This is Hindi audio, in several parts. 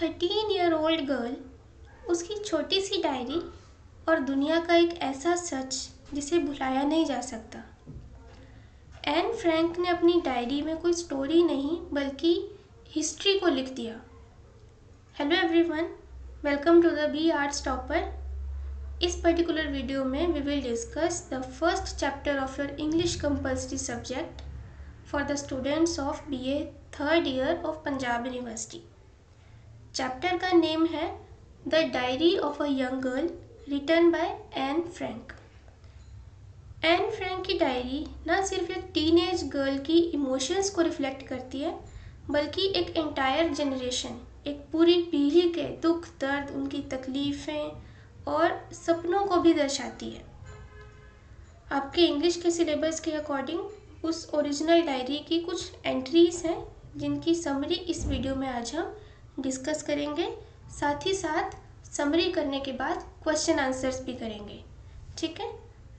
13-year-old गर्ल, उसकी छोटी सी डायरी और दुनिया का एक ऐसा सच जिसे भुलाया नहीं जा सकता। एन फ्रैंक ने अपनी डायरी में कोई स्टोरी नहीं बल्कि हिस्ट्री को लिख दिया। Hello everyone, welcome to the B arts topper. इस पर्टिकुलर वीडियो में we will discuss the first chapter of your English compulsory subject for the students of BA third year of Punjab university. Chapter का नेम है the diary of a young girl written by Anne Frank. Anne Frank की डायरी न सिर्फ एक टीनेज गर्ल की इमोशंस को रिफ्लेक्ट करती है बल्कि एक एंटायर जनरेशन, एक पूरी पीढ़ी के दुख दर्द, उनकी तकलीफ़ें और सपनों को भी दर्शाती है। आपके इंग्लिश के सिलेबस के अकॉर्डिंग उस ओरिजिनल डायरी की कुछ एंट्रीज हैं जिनकी समरी इस वीडियो में आज हम डिस्कस करेंगे। साथ ही साथ समरी करने के बाद क्वेश्चन आंसर्स भी करेंगे। ठीक है,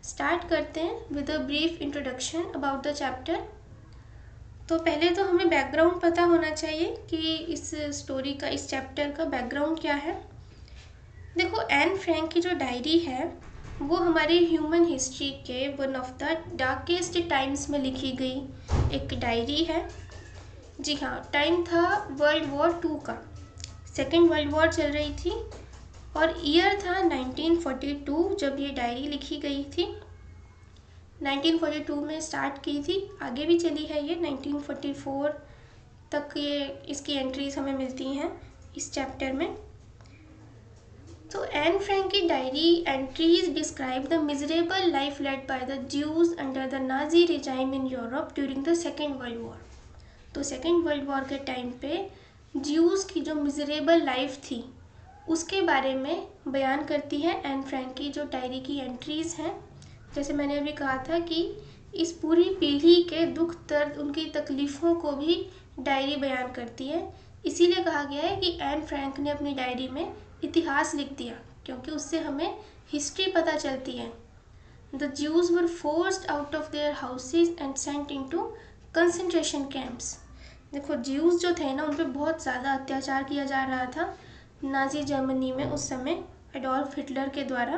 स्टार्ट करते हैं with a brief introduction about the chapter. तो पहले तो हमें बैकग्राउंड पता होना चाहिए कि इस स्टोरी का, इस चैप्टर का बैकग्राउंड क्या है। देखो, एन फ्रैंक की जो डायरी है वो हमारी ह्यूमन हिस्ट्री के one of the darkest times में लिखी गई एक डायरी है। जी हाँ, टाइम था वर्ल्ड वॉर 2 का, सेकेंड वर्ल्ड वॉर चल रही थी और ईयर था 1942 जब ये डायरी लिखी गई थी। 1942 में स्टार्ट की थी, आगे भी चली है ये 1944 तक, ये इसकी एंट्रीज हमें मिलती हैं इस चैप्टर में। तो एन फ्रैंक की diary entries describe the miserable life led by the Jews under the Nazi regime in Europe during the Second World war. तो सेकेंड वर्ल्ड वॉर के टाइम पे ज्यूज़ की जो मिजरेबल लाइफ थी उसके बारे में बयान करती है एन फ्रैंक की जो डायरी की एंट्रीज़ हैं। जैसे मैंने अभी कहा था कि इस पूरी पीढ़ी के दुख दर्द, उनकी तकलीफ़ों को भी डायरी बयान करती है। इसीलिए कहा गया है कि एन फ्रैंक ने अपनी डायरी में इतिहास लिख दिया, क्योंकि उससे हमें हिस्ट्री पता चलती है। The Jews were forced out of their houses and sent into concentration camps. देखो, ज्यूज़ जो थे ना, उन पर बहुत ज़्यादा अत्याचार किया जा रहा था नाजी जर्मनी में उस समय एडोल्फ हिटलर के द्वारा।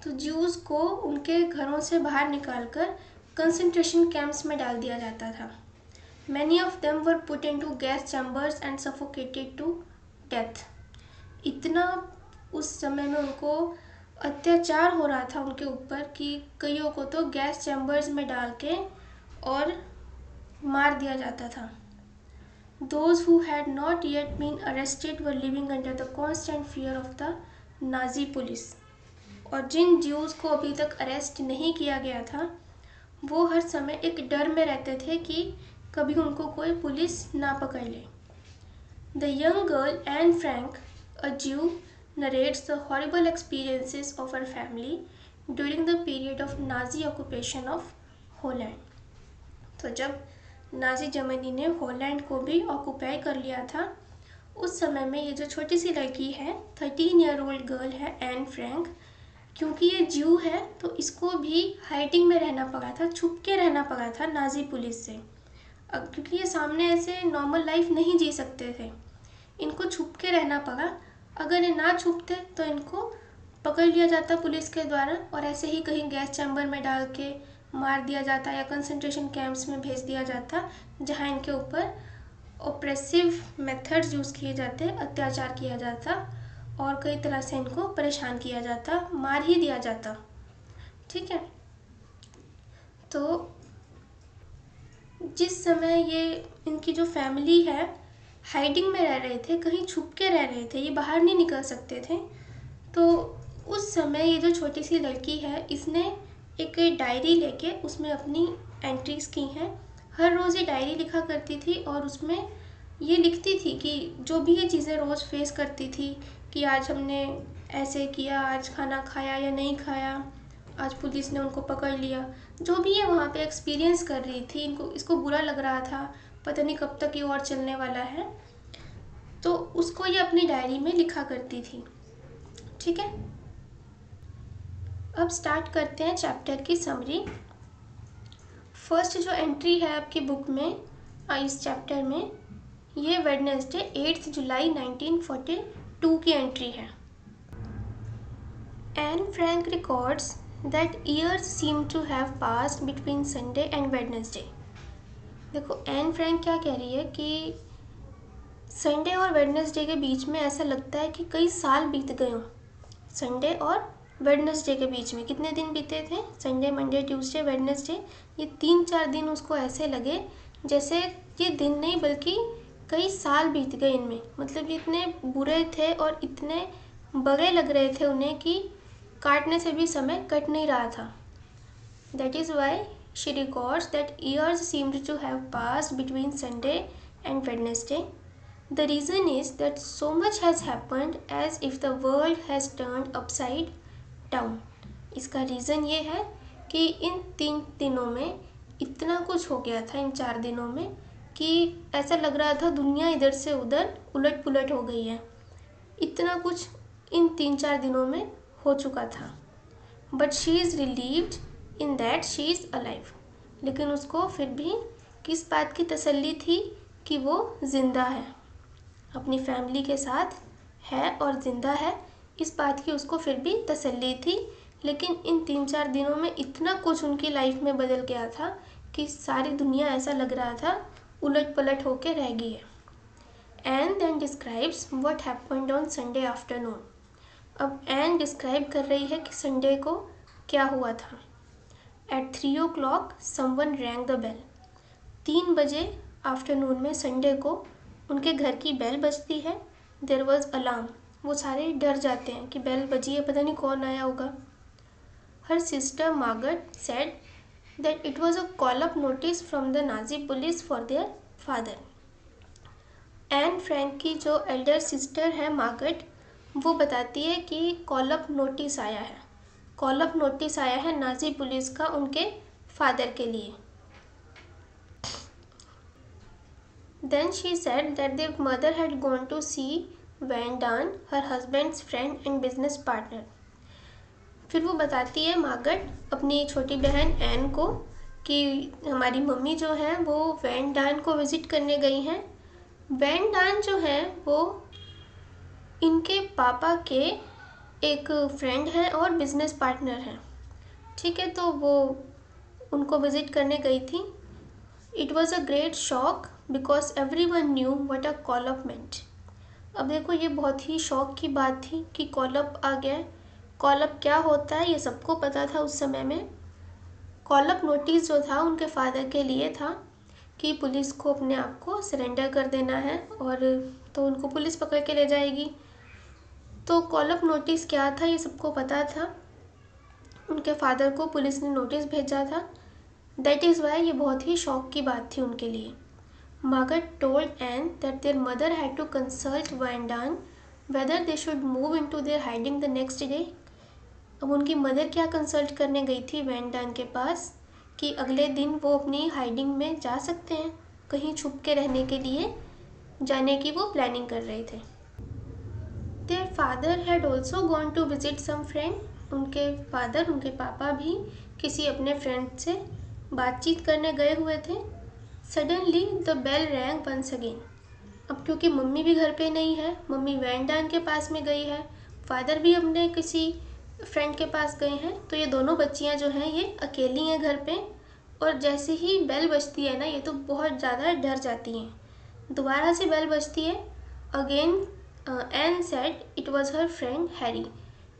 तो ज्यूज़ को उनके घरों से बाहर निकालकर कंसंट्रेशन कैंप्स में डाल दिया जाता था। Many of them were put into gas chambers and suffocated to death. इतना उस समय में उनको अत्याचार हो रहा था उनके ऊपर कि कईयों को तो गैस चैम्बर्स में डाल के और मार दिया जाता था। Those who had not yet been arrested were living under the constant fear of the Nazi police। और जिन ज्यूज़ को अभी तक अरेस्ट नहीं किया गया था वो हर समय एक डर में रहते थे कि कभी उनको कोई पुलिस ना पकड़ ले। The young girl Anne Frank, a Jew, narrates the horrible experiences of her family during the period of Nazi occupation of Holland। तो जब नाजी जर्मनी ने हॉलैंड को भी ऑक्यूपाई कर लिया था, उस समय में ये जो छोटी सी लड़की है, 13-year-old गर्ल है एन फ्रैंक, क्योंकि ये ज्यू है तो इसको भी हाइडिंग में रहना पड़ा था, छुप के रहना पड़ा था नाजी पुलिस से। क्योंकि ये सामने ऐसे नॉर्मल लाइफ नहीं जी सकते थे, इनको छुप के रहना पड़ा। अगर ये ना छुपते तो इनको पकड़ लिया जाता पुलिस के द्वारा और ऐसे ही कहीं गैस चैम्बर में डाल के मार दिया जाता या कंसंट्रेशन कैंप्स में भेज दिया जाता, जहां इनके ऊपर ऑप्रेसिव मेथड्स यूज़ किए जाते, अत्याचार किया जाता और कई तरह से इनको परेशान किया जाता, मार ही दिया जाता। ठीक है, तो जिस समय ये इनकी जो फैमिली है हाइडिंग में रह रहे थे, कहीं छुप के रह रहे थे, ये बाहर नहीं निकल सकते थे, तो उस समय ये जो छोटी सी लड़की है इसने एक डायरी लेके उसमें अपनी एंट्रीज की हैं। हर रोज़ ये डायरी लिखा करती थी और उसमें ये लिखती थी कि जो भी ये चीज़ें रोज़ फेस करती थी कि आज हमने ऐसे किया, आज खाना खाया या नहीं खाया, आज पुलिस ने उनको पकड़ लिया, जो भी ये वहाँ पे एक्सपीरियंस कर रही थी, इसको बुरा लग रहा था, पता नहीं कब तक ये और चलने वाला है, तो उसको ये अपनी डायरी में लिखा करती थी। ठीक है, अब स्टार्ट करते हैं चैप्टर की समरी। फर्स्ट जो एंट्री है आपकी बुक में इस चैप्टर में, ये वेडनेसडे 8 जुलाई 1942 की एंट्री है। Anne Frank records that years seem to have passed between Sunday and Wednesday. देखो एन फ्रैंक क्या कह रही है कि संडे और वेडनेसडे के बीच में ऐसा लगता है कि कई साल बीत गए हों। संडे और वेडनेसडे के बीच में कितने दिन बीते थे? संडे, मंडे, ट्यूसडे, वेडनेसडे, ये 3-4 दिन उसको ऐसे लगे जैसे ये दिन नहीं बल्कि कई साल बीत गए इनमें। मतलब ये इतने बुरे थे और इतने बड़े लग रहे थे उन्हें कि काटने से भी समय कट नहीं रहा था। That is why she records that years seemed to have passed between Sunday and Wednesday. The reason is that so much has happened as if the world has turned upside down. इसका रीज़न ये है कि इन 3 दिनों में इतना कुछ हो गया था, इन 4 दिनों में, कि ऐसा लग रहा था दुनिया इधर से उधर उलट पुलट हो गई है। इतना कुछ इन 3-4 दिनों में हो चुका था। But she is relieved in that she is alive. लेकिन उसको फिर भी किस बात की तसल्ली थी कि वो ज़िंदा है, अपनी फैमिली के साथ है और ज़िंदा है, इस बात की उसको फिर भी तसल्ली थी। लेकिन इन 3-4 दिनों में इतना कुछ उनकी लाइफ में बदल गया था कि सारी दुनिया ऐसा लग रहा था उलट पलट होके रह गई है। Anne then describes what happened on Sunday afternoon. अब एन डिस्क्राइब कर रही है कि संडे को क्या हुआ था। At 3 o'clock someone rang the bell. 3 बजे आफ्टरनून में संडे को उनके घर की बेल बजती है। There was alarm. वो सारे डर जाते हैं कि बेल बजी है, पता नहीं कौन आया होगा। Her sister Margaret said that it was a call up notice from the Nazi police for their father. N Frank की जो एल्डर सिस्टर है मार्गरेट, वो बताती है कि कॉल अप नोटिस आया है, कॉल अप नोटिस आया है नाजी पुलिस का उनके फादर के लिए। Then she said that their mother had gone to see Van Daan, her husband's friend and business partner. फिर वो बताती है मार्गरेट अपनी छोटी बहन एन को कि हमारी मम्मी जो है वो वैन डान को विज़िट करने गई हैं। वैन डान जो है वो इनके पापा के एक फ्रेंड हैं और बिजनेस पार्टनर हैं। ठीक है, तो वो उनको विज़िट करने गई थी। It was a great shock because every one knew what a call up meant. अब देखो ये बहुत ही शौक की बात थी कि कॉल अप आ गया है। कॉल अप क्या होता है ये सबको पता था उस समय में। कॉल अप नोटिस जो था उनके फादर के लिए था कि पुलिस को अपने आप को सरेंडर कर देना है और तो उनको पुलिस पकड़ के ले जाएगी। तो कॉल अप नोटिस क्या था ये सबको पता था। उनके फादर को पुलिस ने नोटिस भेजा था। दैट इज़ वाई ये बहुत ही शौक की बात थी उनके लिए। Margaret told Anne that their mother had to consult Van Daan whether they should move into their hiding the next day. अब उनकी मदर क्या कंसल्ट करने गई थी वैन डान के पास कि अगले दिन वो अपनी हाइडिंग में जा सकते हैं, कहीं छुप के रहने के लिए जाने की वो प्लानिंग कर रहे थे। Their father had also gone to visit some friend. उनके फादर, उनके पापा भी किसी अपने फ्रेंड से बातचीत करने गए हुए थे। Suddenly the bell rang once again. अब क्योंकि मम्मी भी घर पे नहीं है, मम्मी वैन डान के पास में गई है, फादर भी अपने किसी फ्रेंड के पास गए हैं, तो ये दोनों बच्चियां जो हैं ये अकेली हैं घर पे। और जैसे ही बेल बजती है ना ये तो बहुत ज़्यादा डर जाती हैं। दोबारा से बेल बजती है। Again Anne said it was her friend Harry.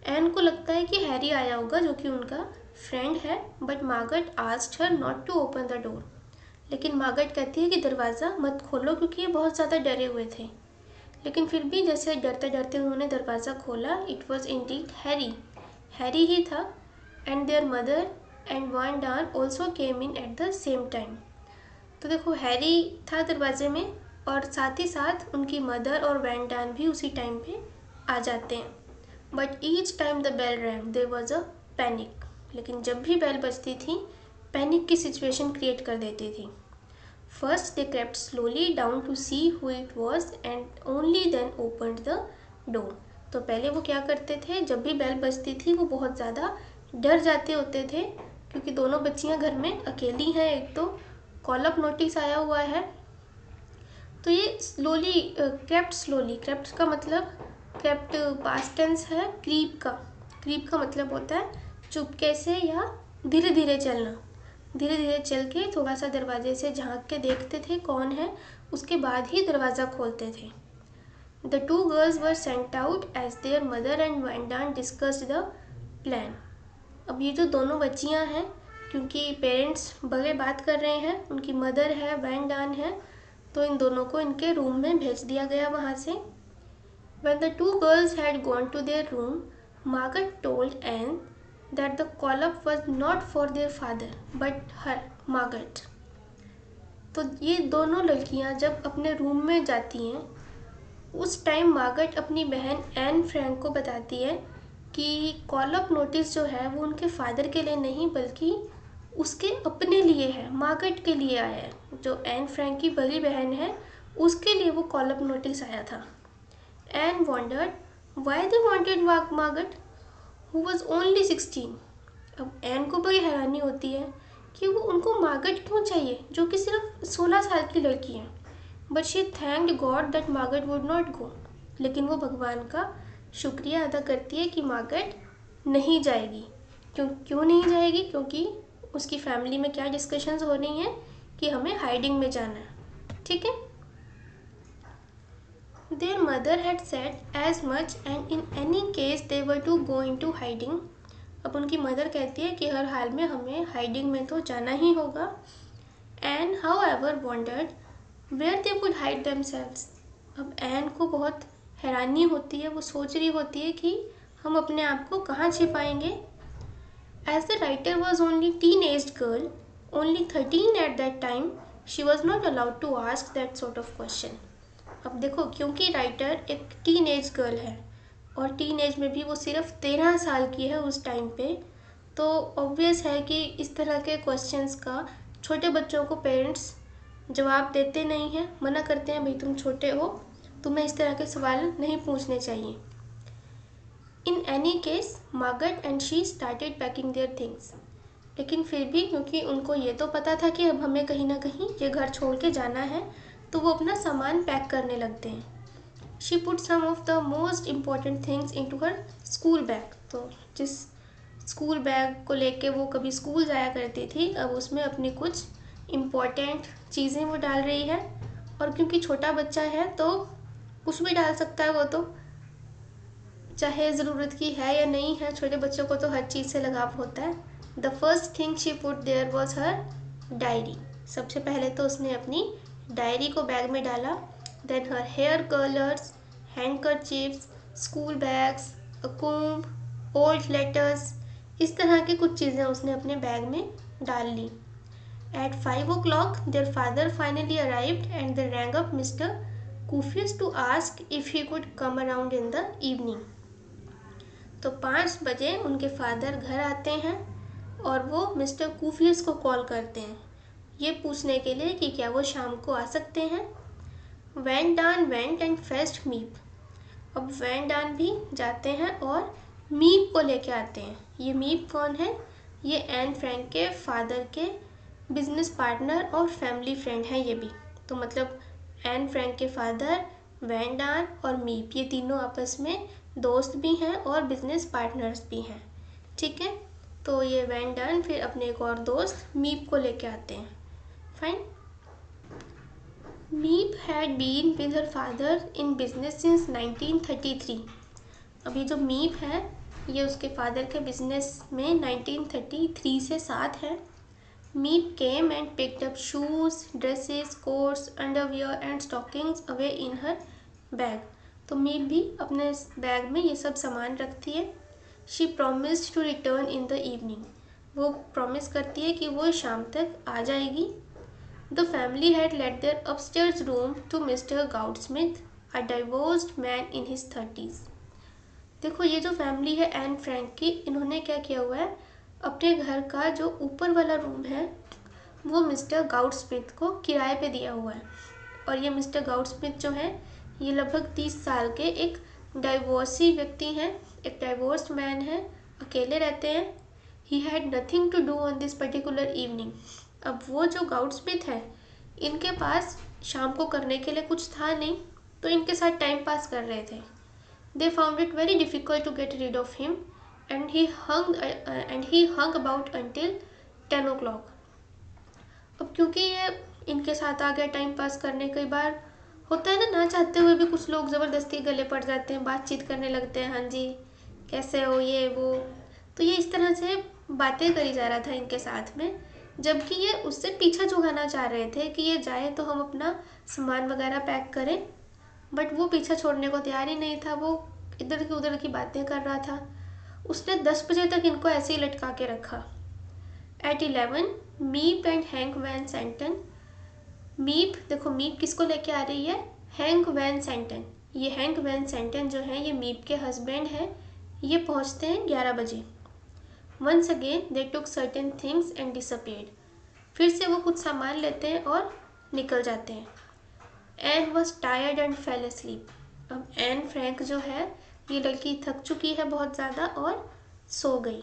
Anne को लगता है कि हैरी आया होगा जो कि उनका फ्रेंड है। But Margaret asked her not to open the door. लेकिन मार्गरेट कहती है कि दरवाज़ा मत खोलो क्योंकि ये बहुत ज़्यादा डरे हुए थे। लेकिन फिर भी जैसे डरते डरते उन्होंने दरवाज़ा खोला। It was indeed Harry, Harry ही था। And their mother and Van Daan also came in at the same time. तो देखो हैरी था दरवाजे में और साथ ही साथ उनकी मदर और वैन डान भी उसी टाइम पे आ जाते हैं। But each time the bell rang there was a panic. लेकिन जब भी बेल बजती थी पैनिक की सिचुएशन क्रिएट कर देती थी। First they crept slowly down to see who it was and only then opened the door. तो पहले वो क्या करते थे, जब भी बेल बजती थी वो बहुत ज़्यादा डर जाते होते थे क्योंकि दोनों बच्चियां घर में अकेली हैं। एक तो कॉल अप नोटिस आया हुआ है। तो ये स्लोली क्रेप्ट स्लोली, क्रेप्ट का मतलब क्रेप्ट पास्ट टेंस है क्रीप का मतलब होता है चुपके से या धीरे धीरे चलना, धीरे धीरे चल के थोड़ा सा दरवाजे से झांक के देखते थे कौन है, उसके बाद ही दरवाज़ा खोलते थे। The two girls were sent out as their mother and Van Daan discussed the plan. अब ये जो दोनों बच्चियां हैं, क्योंकि पेरेंट्स बड़े बात कर रहे हैं, उनकी मदर है वैंडान है, तो इन दोनों को इनके रूम में भेज दिया गया वहाँ से। When the two girls had gone to their room, Margaret told Anne that the call-up was not for their father but her, Margaret. तो ये दोनों लड़कियां जब अपने रूम में जाती हैं, उस टाइम मार्गरेट अपनी बहन एन फ्रैंक को बताती है कि कॉल-अप नोटिस जो है वो उनके फादर के लिए नहीं बल्कि उसके अपने लिए है, मार्गरेट के लिए आया है। जो एन फ्रैंक की बड़ी बहन है उसके लिए वो कॉल-अप नोटिस आया था। Anne wondered why they wanted Margaret, who was only 16. अब एन को बड़ी हैरानी होती है कि वो उनको मार्गरेट क्यों चाहिए जो कि सिर्फ 16 साल की लड़की है। But she thanked God that Margaret would not go. लेकिन वो भगवान का शुक्रिया अदा करती है कि मार्गरेट नहीं जाएगी। क्यों नहीं जाएगी? क्योंकि उसकी फैमिली में क्या डिस्कशंस हो रही हैं कि हमें हाइडिंग में जाना है। ठीक है। Their mother had said as much and in any case they were to go into hiding. अब उनकी मदर कहती है कि हर हाल में हमें हाइडिंग में तो जाना ही होगा। Anne however wondered where they would hide themselves. अब एन को बहुत हैरानी होती है, वो सोच रही होती है कि हम अपने आप को कहाँ छिपाएंगे। As the writer was only teenaged girl, only 13 at that time, she was not allowed to ask that sort of question. अब देखो, क्योंकि राइटर एक टीन एज गर्ल है और टीन एज में भी वो सिर्फ 13 साल की है उस टाइम पे, तो ऑब्वियस है कि इस तरह के क्वेश्चंस का छोटे बच्चों को पेरेंट्स जवाब देते नहीं हैं, मना करते हैं, भाई तुम छोटे हो, तुम्हें इस तरह के सवाल नहीं पूछने चाहिए। In any case Margaret and she started packing their things. लेकिन फिर भी क्योंकि उनको ये तो पता था कि अब हमें कहीं ना कहीं ये घर छोड़ के जाना है, तो वो अपना सामान पैक करने लगते हैं। She put some of the most important things into her school bag. तो जिस स्कूल बैग को लेके वो कभी स्कूल जाया करती थी, अब उसमें अपनी कुछ इम्पॉर्टेंट चीज़ें वो डाल रही है। और क्योंकि छोटा बच्चा है तो कुछ भी डाल सकता है वो, तो चाहे ज़रूरत की है या नहीं है, छोटे बच्चों को तो हर चीज़ से लगाव होता है। The first thing she put there was her diary. सबसे पहले तो उसने अपनी डायरी को बैग में डाला। Then her hair curlers, handkerchiefs, school bags, a comb, old letters, इस तरह की कुछ चीज़ें उसने अपने बैग में डाल ली। At 5 o'clock their father finally arrived and they rang up mister Koophuis to ask if he could come around in the evening. तो 5 बजे उनके फादर घर आते हैं और वो मिस्टर कूफियस को कॉल करते हैं ये पूछने के लिए कि क्या वो शाम को आ सकते हैं। वैंडान वेंट एंड फेस्ड मीप। अब वैंडान भी जाते हैं और मीप को लेके आते हैं। ये मीप कौन है? ये एन फ्रैंक के फादर के बिजनेस पार्टनर और फैमिली फ्रेंड हैं ये भी। तो मतलब एन फ्रैंक के फादर, वैंडान और मीप, ये तीनों आपस में दोस्त भी हैं और बिजनेस पार्टनर्स भी हैं। ठीक है। तो ये वैंडान फिर अपने एक और दोस्त मीप को लेके आते हैं। Fine. Meep had been with her father in business since 1933. अभी जो मीप है ये उसके फादर के बिजनेस में 1933 से साथ है। मीप came and picked up shoes, dresses, coats, underwear and stockings away in her bag. तो मीप भी अपने बैग में ये सब सामान रखती है। She promised to return in the evening. वो प्रॉमिस करती है कि वो शाम तक आ जाएगी। The family had let their upstairs room to Mr. Goudsmith, a divorced man in his 30s. देखो ये जो फैमिली है एन फ्रैंक की, इन्होंने क्या किया हुआ है, अपने घर का जो ऊपर वाला रूम है वो मिस्टर गाउडस्मिथ को किराए पे दिया हुआ है। और ये मिस्टर गाउडस्मिथ जो है ये लगभग 30 साल के एक डाइवोर्सी व्यक्ति हैं, एक डाइवोर्स्ड मैन है, अकेले रहते हैं। He had nothing to do on this particular evening. अब वो जो गाउडस्मिथ है इनके पास शाम को करने के लिए कुछ था नहीं, तो इनके साथ टाइम पास कर रहे थे। They found it very difficult to get rid of him and he hung about until 10 o'clock। अब क्योंकि ये इनके साथ आ गया टाइम पास करने, कई बार होता है ना चाहते हुए भी कुछ लोग ज़बरदस्ती गले पड़ जाते हैं, बातचीत करने लगते हैं, हाँ जी कैसे हो ये वो। तो ये इस तरह से बातें करी जा रहा था इनके साथ में, जबकि ये उससे पीछा छुड़ाना चाह रहे थे कि ये जाए तो हम अपना सामान वगैरह पैक करें, बट वो पीछा छोड़ने को तैयार ही नहीं था। वो इधर की उधर की बातें कर रहा था। उसने 10 बजे तक इनको ऐसे ही लटका के रखा। एट 11 मीप एंड हैंक वैन सेंटन, मीप देखो मीप किसको लेके आ रही है, हैंक वैन सेंटन। ये हैंक वैन सेंटन जो है ये मीप के हस्बैंड हैं। ये पहुंचते हैं 11 बजे। Once again they took certain things and disappeared, फिर से वो कुछ सामान लेते हैं और निकल जाते हैं। Anne was tired and fell asleep। अब एन फ्रैंक जो है ये लड़की थक चुकी है बहुत ज़्यादा और सो गई।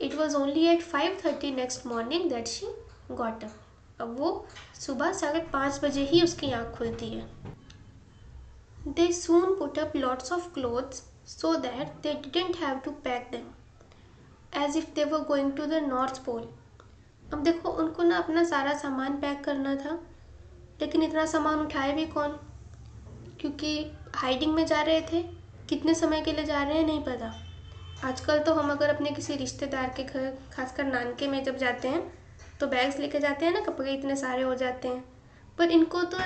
It was only at 5:30 next morning that she got up. अब वो सुबह 5:30 बजे ही उसकी आँख खुलती है। They soon put up lots of clothes so that they didn't have to pack them as if they were going to the North Pole. अब देखो उनको ना अपना सारा सामान पैक करना था, लेकिन इतना सामान उठाए भी कौन, क्योंकि हाइडिंग में जा रहे थे। कितने समय के लिए जा रहे हैं नहीं पता। आजकल तो हम अगर अपने किसी रिश्तेदार के घर, खासकर नानके में जब जाते हैं तो बैग्स लेके जाते हैं ना, कपड़े इतने सारे हो जाते हैं। पर इनको तो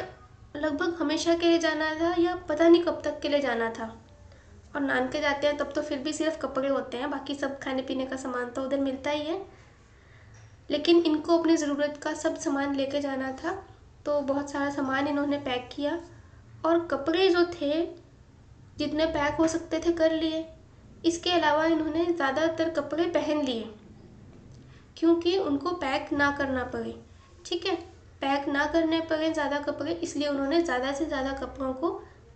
लगभग हमेशा के लिए जाना था या पता नहीं कब तक के लिए जाना था। और नानके जाते हैं तब तो फिर भी सिर्फ कपड़े होते हैं, बाकी सब खाने पीने का सामान तो उधर मिलता ही है। लेकिन इनको अपनी ज़रूरत का सब सामान लेके जाना था, तो बहुत सारा सामान इन्होंने पैक किया और कपड़े जो थे जितने पैक हो सकते थे कर लिए। इसके अलावा इन्होंने ज़्यादातर कपड़े पहन लिए क्योंकि उनको पैक ना करना पड़े। ठीक है, पैक ना करने पड़े ज़्यादा कपड़े, इसलिए उन्होंने ज़्यादा से ज़्यादा कपड़ों को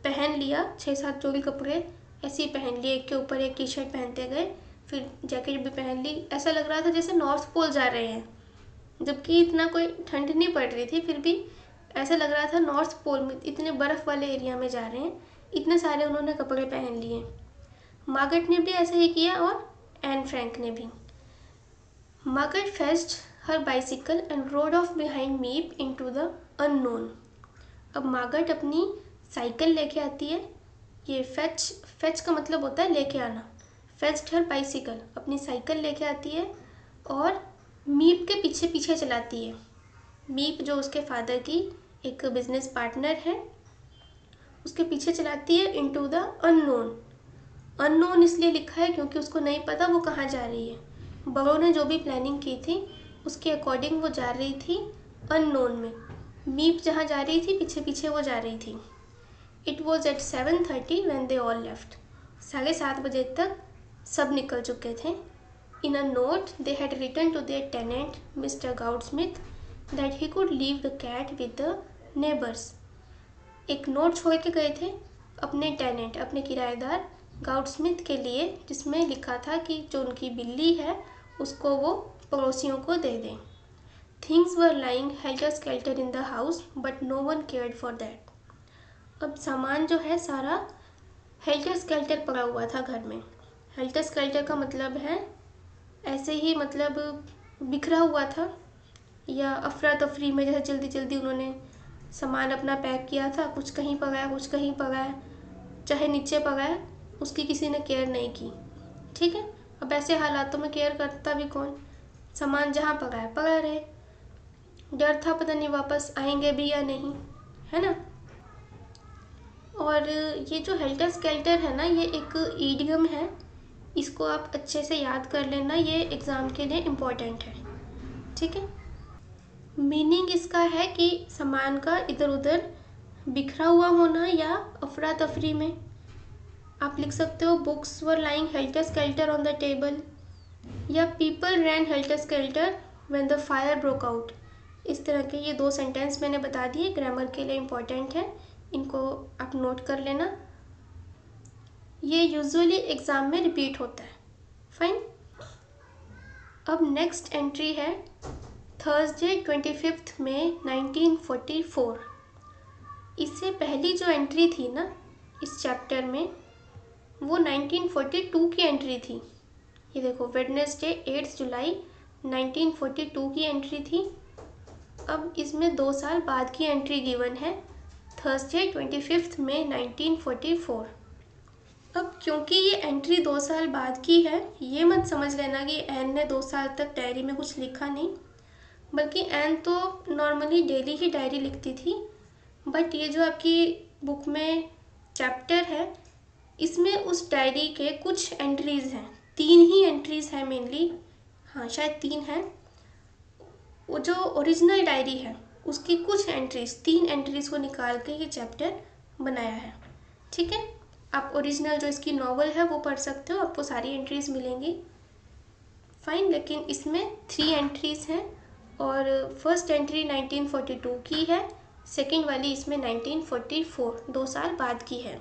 पहन लिया। 6-7 जोड़ी कपड़े ऐसे ही पहन लिए, एक के ऊपर एक टी शर्ट पहनते गए, फिर जैकेट भी पहन ली। ऐसा लग रहा था जैसे नॉर्थ पोल जा रहे हैं, जबकि इतना कोई ठंड नहीं पड़ रही थी, फिर भी ऐसा लग रहा था नॉर्थ पोल में, इतने बर्फ़ वाले एरिया में जा रहे हैं। इतने सारे उन्होंने कपड़े पहन लिए। मार्गरेट ने भी ऐसा ही किया और एन फ्रैंक ने भी। Margaret fetched her bicycle and rode off behind Miep into the unknown. अब मार्गरेट अपनी साइकिल लेके आती है। ये फेच का मतलब होता है लेके आना। फेच्ड हर बाइसिकल, अपनी साइकिल लेके आती है और मीप के पीछे पीछे चलाती है। मीप जो उसके फादर की एक बिजनेस पार्टनर है, उसके पीछे चलाती है इनटू द अननोन। अननोन इसलिए लिखा है क्योंकि उसको नहीं पता वो कहाँ जा रही है। बड़ों ने जो भी प्लानिंग की थी उसके अकॉर्डिंग वो जा रही थी अननोन में। मीप जहाँ जा रही थी पीछे पीछे वो जा रही थी। It was at 7:30 when they all left। 7:30 बजे तक सब निकल चुके थे। In a note they had written to their tenant Mr. Goudsmith that he could leave the cat with the neighbors। एक नोट छोड़ के गए थे अपने टेनेंट, अपने किराएदार गाउडस्मिथ के लिए, जिसमें लिखा था कि जो उनकी बिल्ली है उसको वो पड़ोसियों को दे दें। Things were lying helter skelter in the house but no one cared for that. अब सामान जो है सारा हेल्टर स्केल्टर पड़ा हुआ था घर में। हेल्टर स्केल्टर का मतलब है ऐसे ही, मतलब बिखरा हुआ था या अफरा तफरी में, जैसे जल्दी जल्दी उन्होंने सामान अपना पैक किया था, कुछ कहीं पड़ा है कुछ कहीं पड़ा है, चाहे नीचे पड़ा है, उसकी किसी ने केयर नहीं की। ठीक है, अब ऐसे हालातों में केयर करता भी कौन, सामान जहाँ पड़ा है पड़ा रहे। डर था पता नहीं वापस आएंगे भी या नहीं, है ना। और ये जो हेल्टर स्केल्टर है ना, ये एक ईडियम है, इसको आप अच्छे से याद कर लेना, ये एग्ज़ाम के लिए इम्पोर्टेंट है। ठीक है, मीनिंग इसका है कि सामान का इधर उधर बिखरा हुआ होना या अफरा तफरी में। आप लिख सकते हो books were lying helter skelter on the table, या people ran helter skelter when the fire broke out. इस तरह के ये 2 सेंटेंस मैंने बता दिए, ग्रामर के लिए इम्पोर्टेंट है, इनको आप नोट कर लेना। ये यूजुअली एग्ज़ाम में रिपीट होता है। फाइन। अब नेक्स्ट एंट्री है थर्सडे 25 मई 1944। इससे पहली जो एंट्री थी ना इस चैप्टर में, वो 1942 की एंट्री थी। ये देखो, वेडनेसडे 8 जुलाई 1942 की एंट्री थी। अब इसमें 2 साल बाद की एंट्री गिवन है, थर्सडे 25 मई 1944। अब क्योंकि ये एंट्री 2 साल बाद की है, ये मत समझ लेना कि एन ने 2 साल तक डायरी में कुछ लिखा नहीं, बल्कि एन तो नॉर्मली डेली ही डायरी लिखती थी। बट ये जो आपकी बुक में चैप्टर है, इसमें उस डायरी के कुछ एंट्रीज़ हैं, 3 ही एंट्रीज़ हैं मेनली, हाँ शायद 3 हैं। वो जो ओरिजिनल डायरी है उसकी कुछ एंट्रीज़, 3 एंट्रीज़ को निकाल के ये चैप्टर बनाया है। ठीक है, आप ओरिजिनल जो इसकी नॉवल है वो पढ़ सकते हो, आपको सारी एंट्रीज़ मिलेंगी। फाइन, लेकिन इसमें 3 एंट्रीज़ हैं और फर्स्ट एंट्री 1942 की है, सेकेंड वाली इसमें 1944 2 साल बाद की है।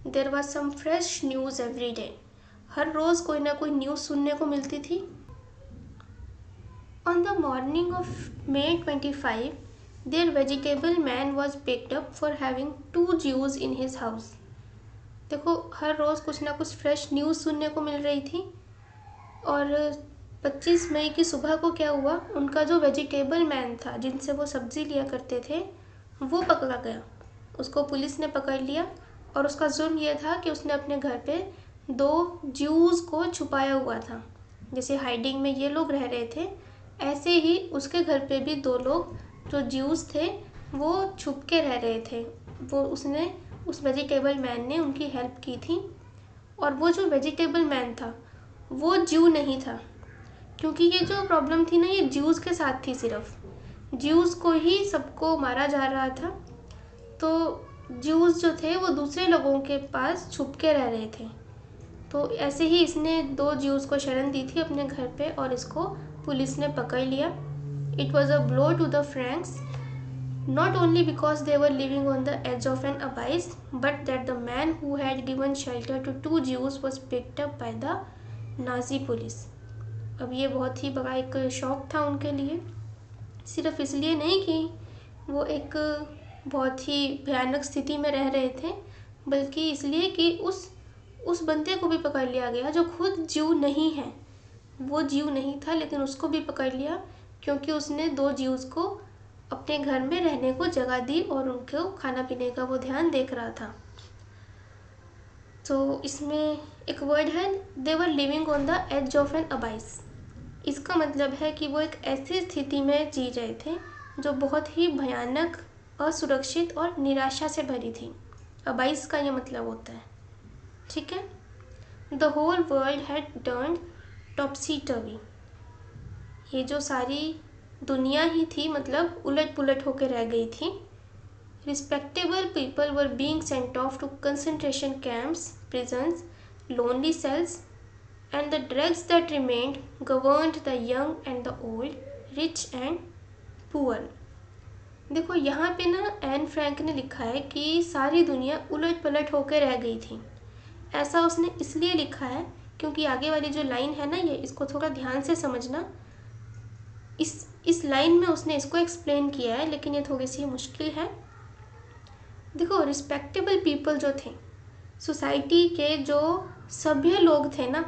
There was some fresh news every day, हर रोज़ कोई ना कोई न्यूज़ सुनने को मिलती थी। On the morning of May 25, their vegetable man was picked up for having 2 Jews in his house. देखो, हर रोज़ कुछ ना कुछ फ्रेश न्यूज़ सुनने को मिल रही थी। और 25 मई की सुबह को क्या हुआ, उनका जो वेजिटेबल मैन था जिनसे वो सब्ज़ी लिया करते थे, वो पकड़ा गया। उसको पुलिस ने पकड़ लिया और उसका जुर्म यह था कि उसने अपने घर पे 2 ज्यूज़ को छुपाया हुआ था। जैसे हाइडिंग में ये लोग रह रहे थे, ऐसे ही उसके घर पे भी 2 लोग जो ज्यूज़ थे वो छुप के रह रहे थे। वो उस वेजिटेबल मैन ने उनकी हेल्प की थी। और वो जो वेजिटेबल मैन था वो ज्यू नहीं था, क्योंकि ये जो प्रॉब्लम थी ना, ये ज्यूज़ के साथ थी, सिर्फ ज्यूज़ को ही सबको मारा जा रहा था। तो ज्यूज़ जो थे वो दूसरे लोगों के पास छुप के रह रहे थे। तो ऐसे ही इसने 2 ज्यूज़ को शरण दी थी अपने घर पे और इसको पुलिस ने पकड़ लिया। It was a blow to the Franks, not only because they were living on the edge of an abyss, but that the man who had given shelter to 2 Jews was picked up by the Nazi police. अब ये बहुत ही बड़ा एक शौक था उनके लिए, सिर्फ इसलिए नहीं कि वो एक बहुत ही भयानक स्थिति में रह रहे थे, बल्कि इसलिए कि उस बंदे को भी पकड़ लिया गया जो खुद ज्यू नहीं है। वो ज्यू नहीं था लेकिन उसको भी पकड़ लिया क्योंकि उसने 2 ज्यूज़ को अपने घर में रहने को जगह दी और उनको खाना पीने का वो ध्यान देख रहा था। तो इसमें एक वर्ड है, they were living on the edge of an abyss. इसका मतलब है कि वो एक ऐसी स्थिति में जी रहे थे जो बहुत ही भयानक, असुरक्षित और निराशा से भरी थी। अबाइस का ये मतलब होता है। ठीक है, the whole world had turned topsy turvy. ये जो सारी दुनिया ही थी, मतलब उलट पुलट होकर रह गई थी। Respectable people were being sent off to concentration camps, prisons, lonely cells, and the drugs that remained governed the young and the old, rich and poor. देखो, यहाँ पे ना एन फ्रैंक ने लिखा है कि सारी दुनिया उलट पलट होकर रह गई थी। ऐसा उसने इसलिए लिखा है क्योंकि आगे वाली जो लाइन है ना, ये इसको थोड़ा ध्यान से समझना। इस लाइन में उसने इसको एक्सप्लेन किया है, लेकिन ये थोड़ी सी मुश्किल है। देखो, रिस्पेक्टेबल पीपल जो थे, सोसाइटी के जो सभ्य लोग थे ना,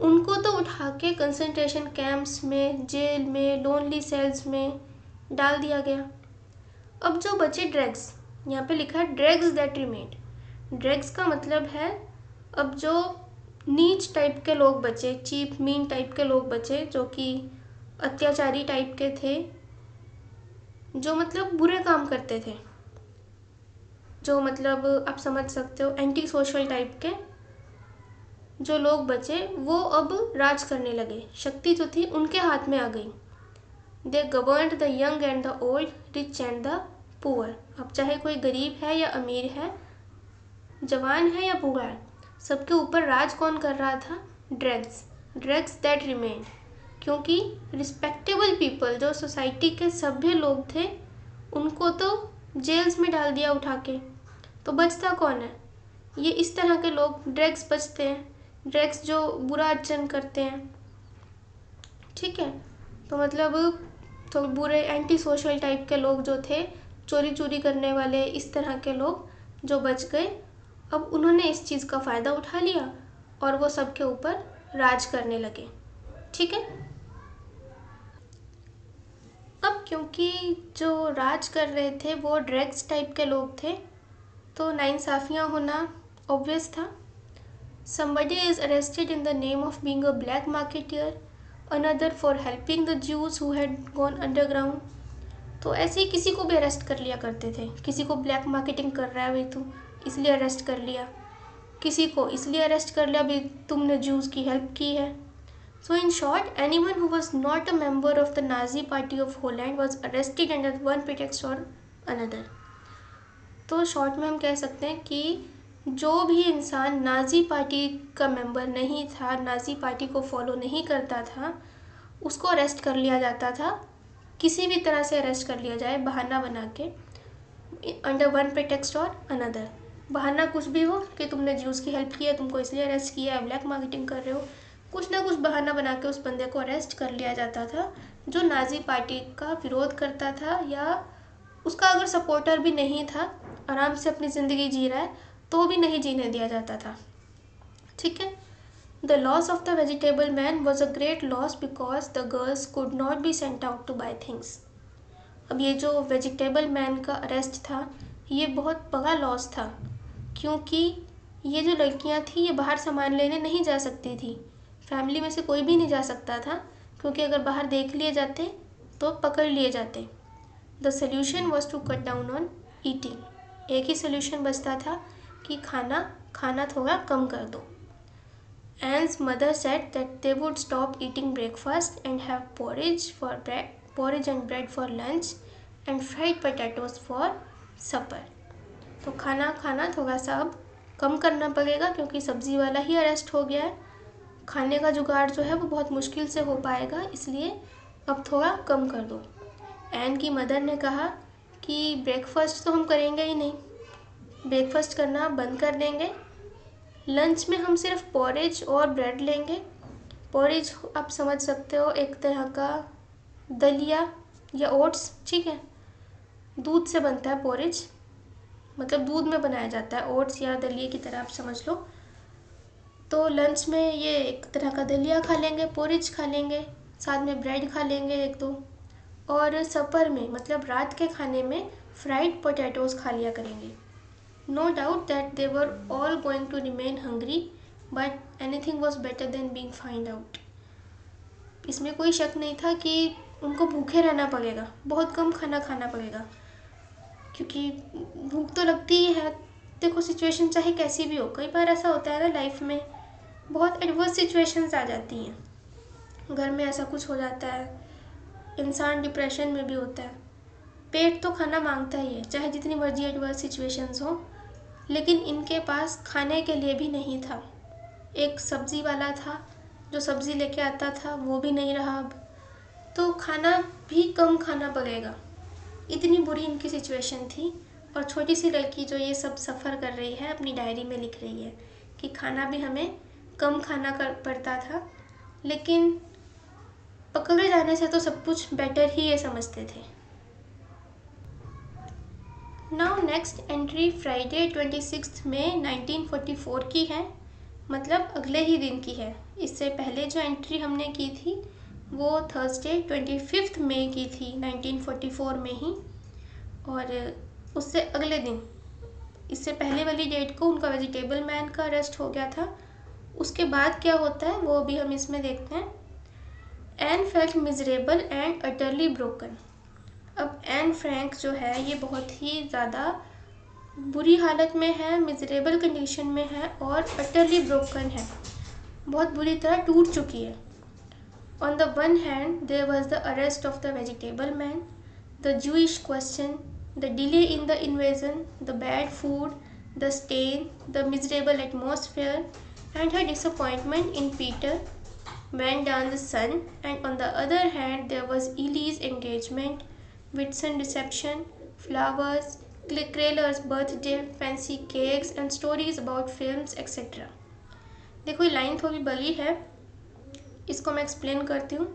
उनको तो उठा के कंसंट्रेशन कैंप्स में, जेल में, लोनली सेल्स में डाल दिया गया। अब जो बचे ड्रग्स, यहाँ पे लिखा है ड्रग्स दैट रिमेन्ड। ड्रग्स का मतलब है अब जो नीच टाइप के लोग बचे, चीप मीन टाइप के लोग बचे, जो कि अत्याचारी टाइप के थे, जो मतलब बुरे काम करते थे, जो मतलब आप समझ सकते हो एंटी सोशल टाइप के जो लोग बचे, वो अब राज करने लगे। शक्ति जो थी उनके हाथ में आ गई। They governed the young and the old, rich and the poor. अब चाहे कोई गरीब है या अमीर है, जवान है या बूढ़ा है, सबके ऊपर राज कौन कर रहा था? Drugs that remain. क्योंकि रिस्पेक्टेबल पीपल, जो सोसाइटी के सभ्य लोग थे, उनको तो जेल्स में डाल दिया उठा के। तो बचता कौन है? ये इस तरह के लोग, ड्रग्स बचते हैं, ड्रग्स जो बुरा आचरण करते हैं। ठीक है, तो मतलब तो बुरे एंटी सोशल टाइप के लोग जो थे, चोरी चोरी करने वाले, इस तरह के लोग जो बच गए, अब उन्होंने इस चीज़ का फ़ायदा उठा लिया और वो सबके ऊपर राज करने लगे। ठीक है। अब क्योंकि जो राज कर रहे थे वो ड्रग्स टाइप के लोग थे, तो नाइंसाफ़ियाँ होना ऑब्वियस था। Somebody is arrested in the name of being a black marketeer, another for helping the Jews who had gone underground. तो ऐसे ही किसी को भी अरेस्ट कर लिया करते थे। किसी को ब्लैक मार्केटिंग कर रहा है भाई तू, इसलिए अरेस्ट कर लिया। किसी को इसलिए अरेस्ट कर लिया भाई तुमने ज्यूज़ की हेल्प की है। So in short, anyone who was not a member of the Nazi Party of Holland was arrested under one pretext or another. तो शॉर्ट में हम कह सकते हैं कि जो भी इंसान नाजी पार्टी का मेंबर नहीं था, नाजी पार्टी को फॉलो नहीं करता था, उसको अरेस्ट कर लिया जाता था। किसी भी तरह से अरेस्ट कर लिया जाए, बहाना बना के, अंडर वन प्रिटेक्स्ट और अनदर। बहाना कुछ भी हो कि तुमने ज्यूज़ की हेल्प की है, तुमको इसलिए अरेस्ट किया है, ब्लैक मार्केटिंग कर रहे हो, कुछ ना कुछ बहाना बना के उस बंदे को अरेस्ट कर लिया जाता था जो नाजी पार्टी का विरोध करता था, या उसका अगर सपोर्टर भी नहीं था, आराम से अपनी ज़िंदगी जी रहा है, तो भी नहीं जीने दिया जाता था। ठीक है। The loss of the vegetable man was a great loss because the girls could not be sent out to buy things. अब ये जो वेजिटेबल मैन का अरेस्ट था, ये बहुत बड़ा लॉस था, क्योंकि ये जो लड़कियां थी ये बाहर सामान लेने नहीं जा सकती थी। फैमिली में से कोई भी नहीं जा सकता था, क्योंकि अगर बाहर देख लिए जाते तो पकड़ लिए जाते। The solution was to cut down on eating. एक ही सोल्यूशन बचता था कि खाना थोड़ा कम कर दो। Anne's mother said that they would stop eating breakfast and have porridge and bread for lunch and fried potatoes for supper. तो खाना थोड़ा सा अब कम करना पड़ेगा, क्योंकि सब्जी वाला ही अरेस्ट हो गया है। खाने का जुगाड़ जो है वो बहुत मुश्किल से हो पाएगा, इसलिए अब थोड़ा कम कर दो। एन की मदर ने कहा कि ब्रेकफास्ट तो हम करेंगे ही नहीं, ब्रेकफास्ट करना बंद कर देंगे, लंच में हम सिर्फ पॉरेज और ब्रेड लेंगे। पॉरेज आप समझ सकते हो, एक तरह का दलिया या ओट्स। ठीक है, दूध से बनता है पॉरेज, मतलब दूध में बनाया जाता है, ओट्स या दलिए की तरह आप समझ लो। तो लंच में ये एक तरह का दलिया खा लेंगे, पॉरेज खा लेंगे, साथ में ब्रेड खा लेंगे एक दो, और सपर में मतलब रात के खाने में फ्राइड पोटैटोज़ खा लिया करेंगे। No doubt that they were all going to remain hungry, but anything was better than being found out. इसमें कोई शक नहीं था कि उनको भूखे रहना पड़ेगा, बहुत कम खाना खाना पड़ेगा, क्योंकि भूख तो लगती ही है। देखो सिचुएशन चाहे कैसी भी हो, कई बार ऐसा होता है ना लाइफ में, बहुत एडवर्स सिचुएशंस आ जाती हैं, घर में ऐसा कुछ हो जाता है, इंसान डिप्रेशन में भी होता है, पेट तो खाना मांगता ही है, चाहे जितनी मर्जी एडवर्स सिचुएशंस हो। लेकिन इनके पास खाने के लिए भी नहीं था। एक सब्ज़ी वाला था जो सब्ज़ी लेके आता था, वो भी नहीं रहा अब, तो खाना भी कम खाना पड़ेगा। इतनी बुरी इनकी सिचुएशन थी। और छोटी सी लड़की जो ये सब सफ़र कर रही है, अपनी डायरी में लिख रही है कि खाना भी हमें कम खाना कर पड़ता था, लेकिन पकड़े जाने से तो सब कुछ बेटर ही ये समझते थे। नाउ नेक्स्ट एंट्री फ्राइडे 26 मई 1944 की है, मतलब अगले ही दिन की है। इससे पहले जो एंट्री हमने की थी वो थर्सडे 25 मई की थी 1944 में ही, और उससे अगले दिन, इससे पहले वाली डेट को उनका वेजिटेबल मैन का अरेस्ट हो गया था। उसके बाद क्या होता है वो भी हम इसमें देखते हैं। Anne felt miserable and utterly broken. अब एन फ्रैंक जो है ये बहुत ही ज़्यादा बुरी हालत में है, मिजरेबल कंडीशन में है और अटरली ब्रोकन है, बहुत बुरी तरह टूट चुकी है। On the one hand there was the arrest of the vegetable man, the Jewish question, the delay in the invasion, the bad food, the strain, the miserable atmosphere and her disappointment in Peter Van Dalen's son, and on the other hand there was Ellie's engagement, Whitson reception, flowers, Crayler's birthday, fancy cakes and stories about films etc. देखो ये लाइन थोड़ी बड़ी है, इसको मैं एक्सप्लेन करती हूँ,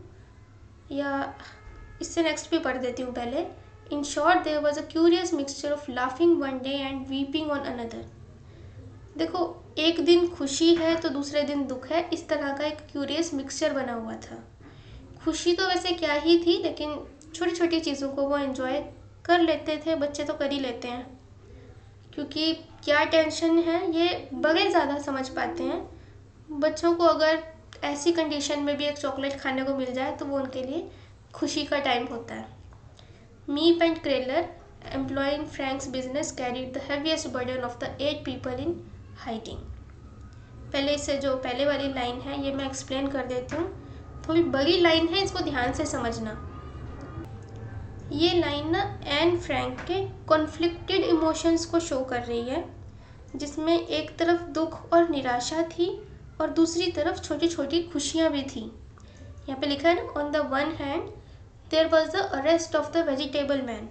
या इससे नेक्स्ट भी पढ़ देती हूँ पहले in short there was a curious mixture of laughing one day and weeping on another. देखो, एक दिन खुशी है तो दूसरे दिन दुख है, इस तरह का एक क्यूरियस मिक्सचर बना हुआ था। खुशी तो वैसे क्या ही थी, लेकिन छोटी छोटी चीज़ों को वो एंजॉय कर लेते थे, बच्चे तो कर ही लेते हैं, क्योंकि क्या टेंशन है ये बड़े ज़्यादा समझ पाते हैं। बच्चों को अगर ऐसी कंडीशन में भी एक चॉकलेट खाने को मिल जाए तो वो उनके लिए खुशी का टाइम होता है। मीप and क्रेलर employee in Frank's business carried the heaviest burden of the 8 people in hiding। पहले से जो पहले वाली लाइन है ये मैं एक्सप्लेन कर देती हूँ, थोड़ी बड़ी लाइन है, इसको ध्यान से समझना। ये लाइन ना एन फ्रैंक के कॉन्फ्लिक्टेड इमोशंस को शो कर रही है, जिसमें एक तरफ दुख और निराशा थी और दूसरी तरफ छोटी छोटी खुशियाँ भी थी। यहाँ पे लिखा है ना, on the one hand there was the arrest of the vegetable man.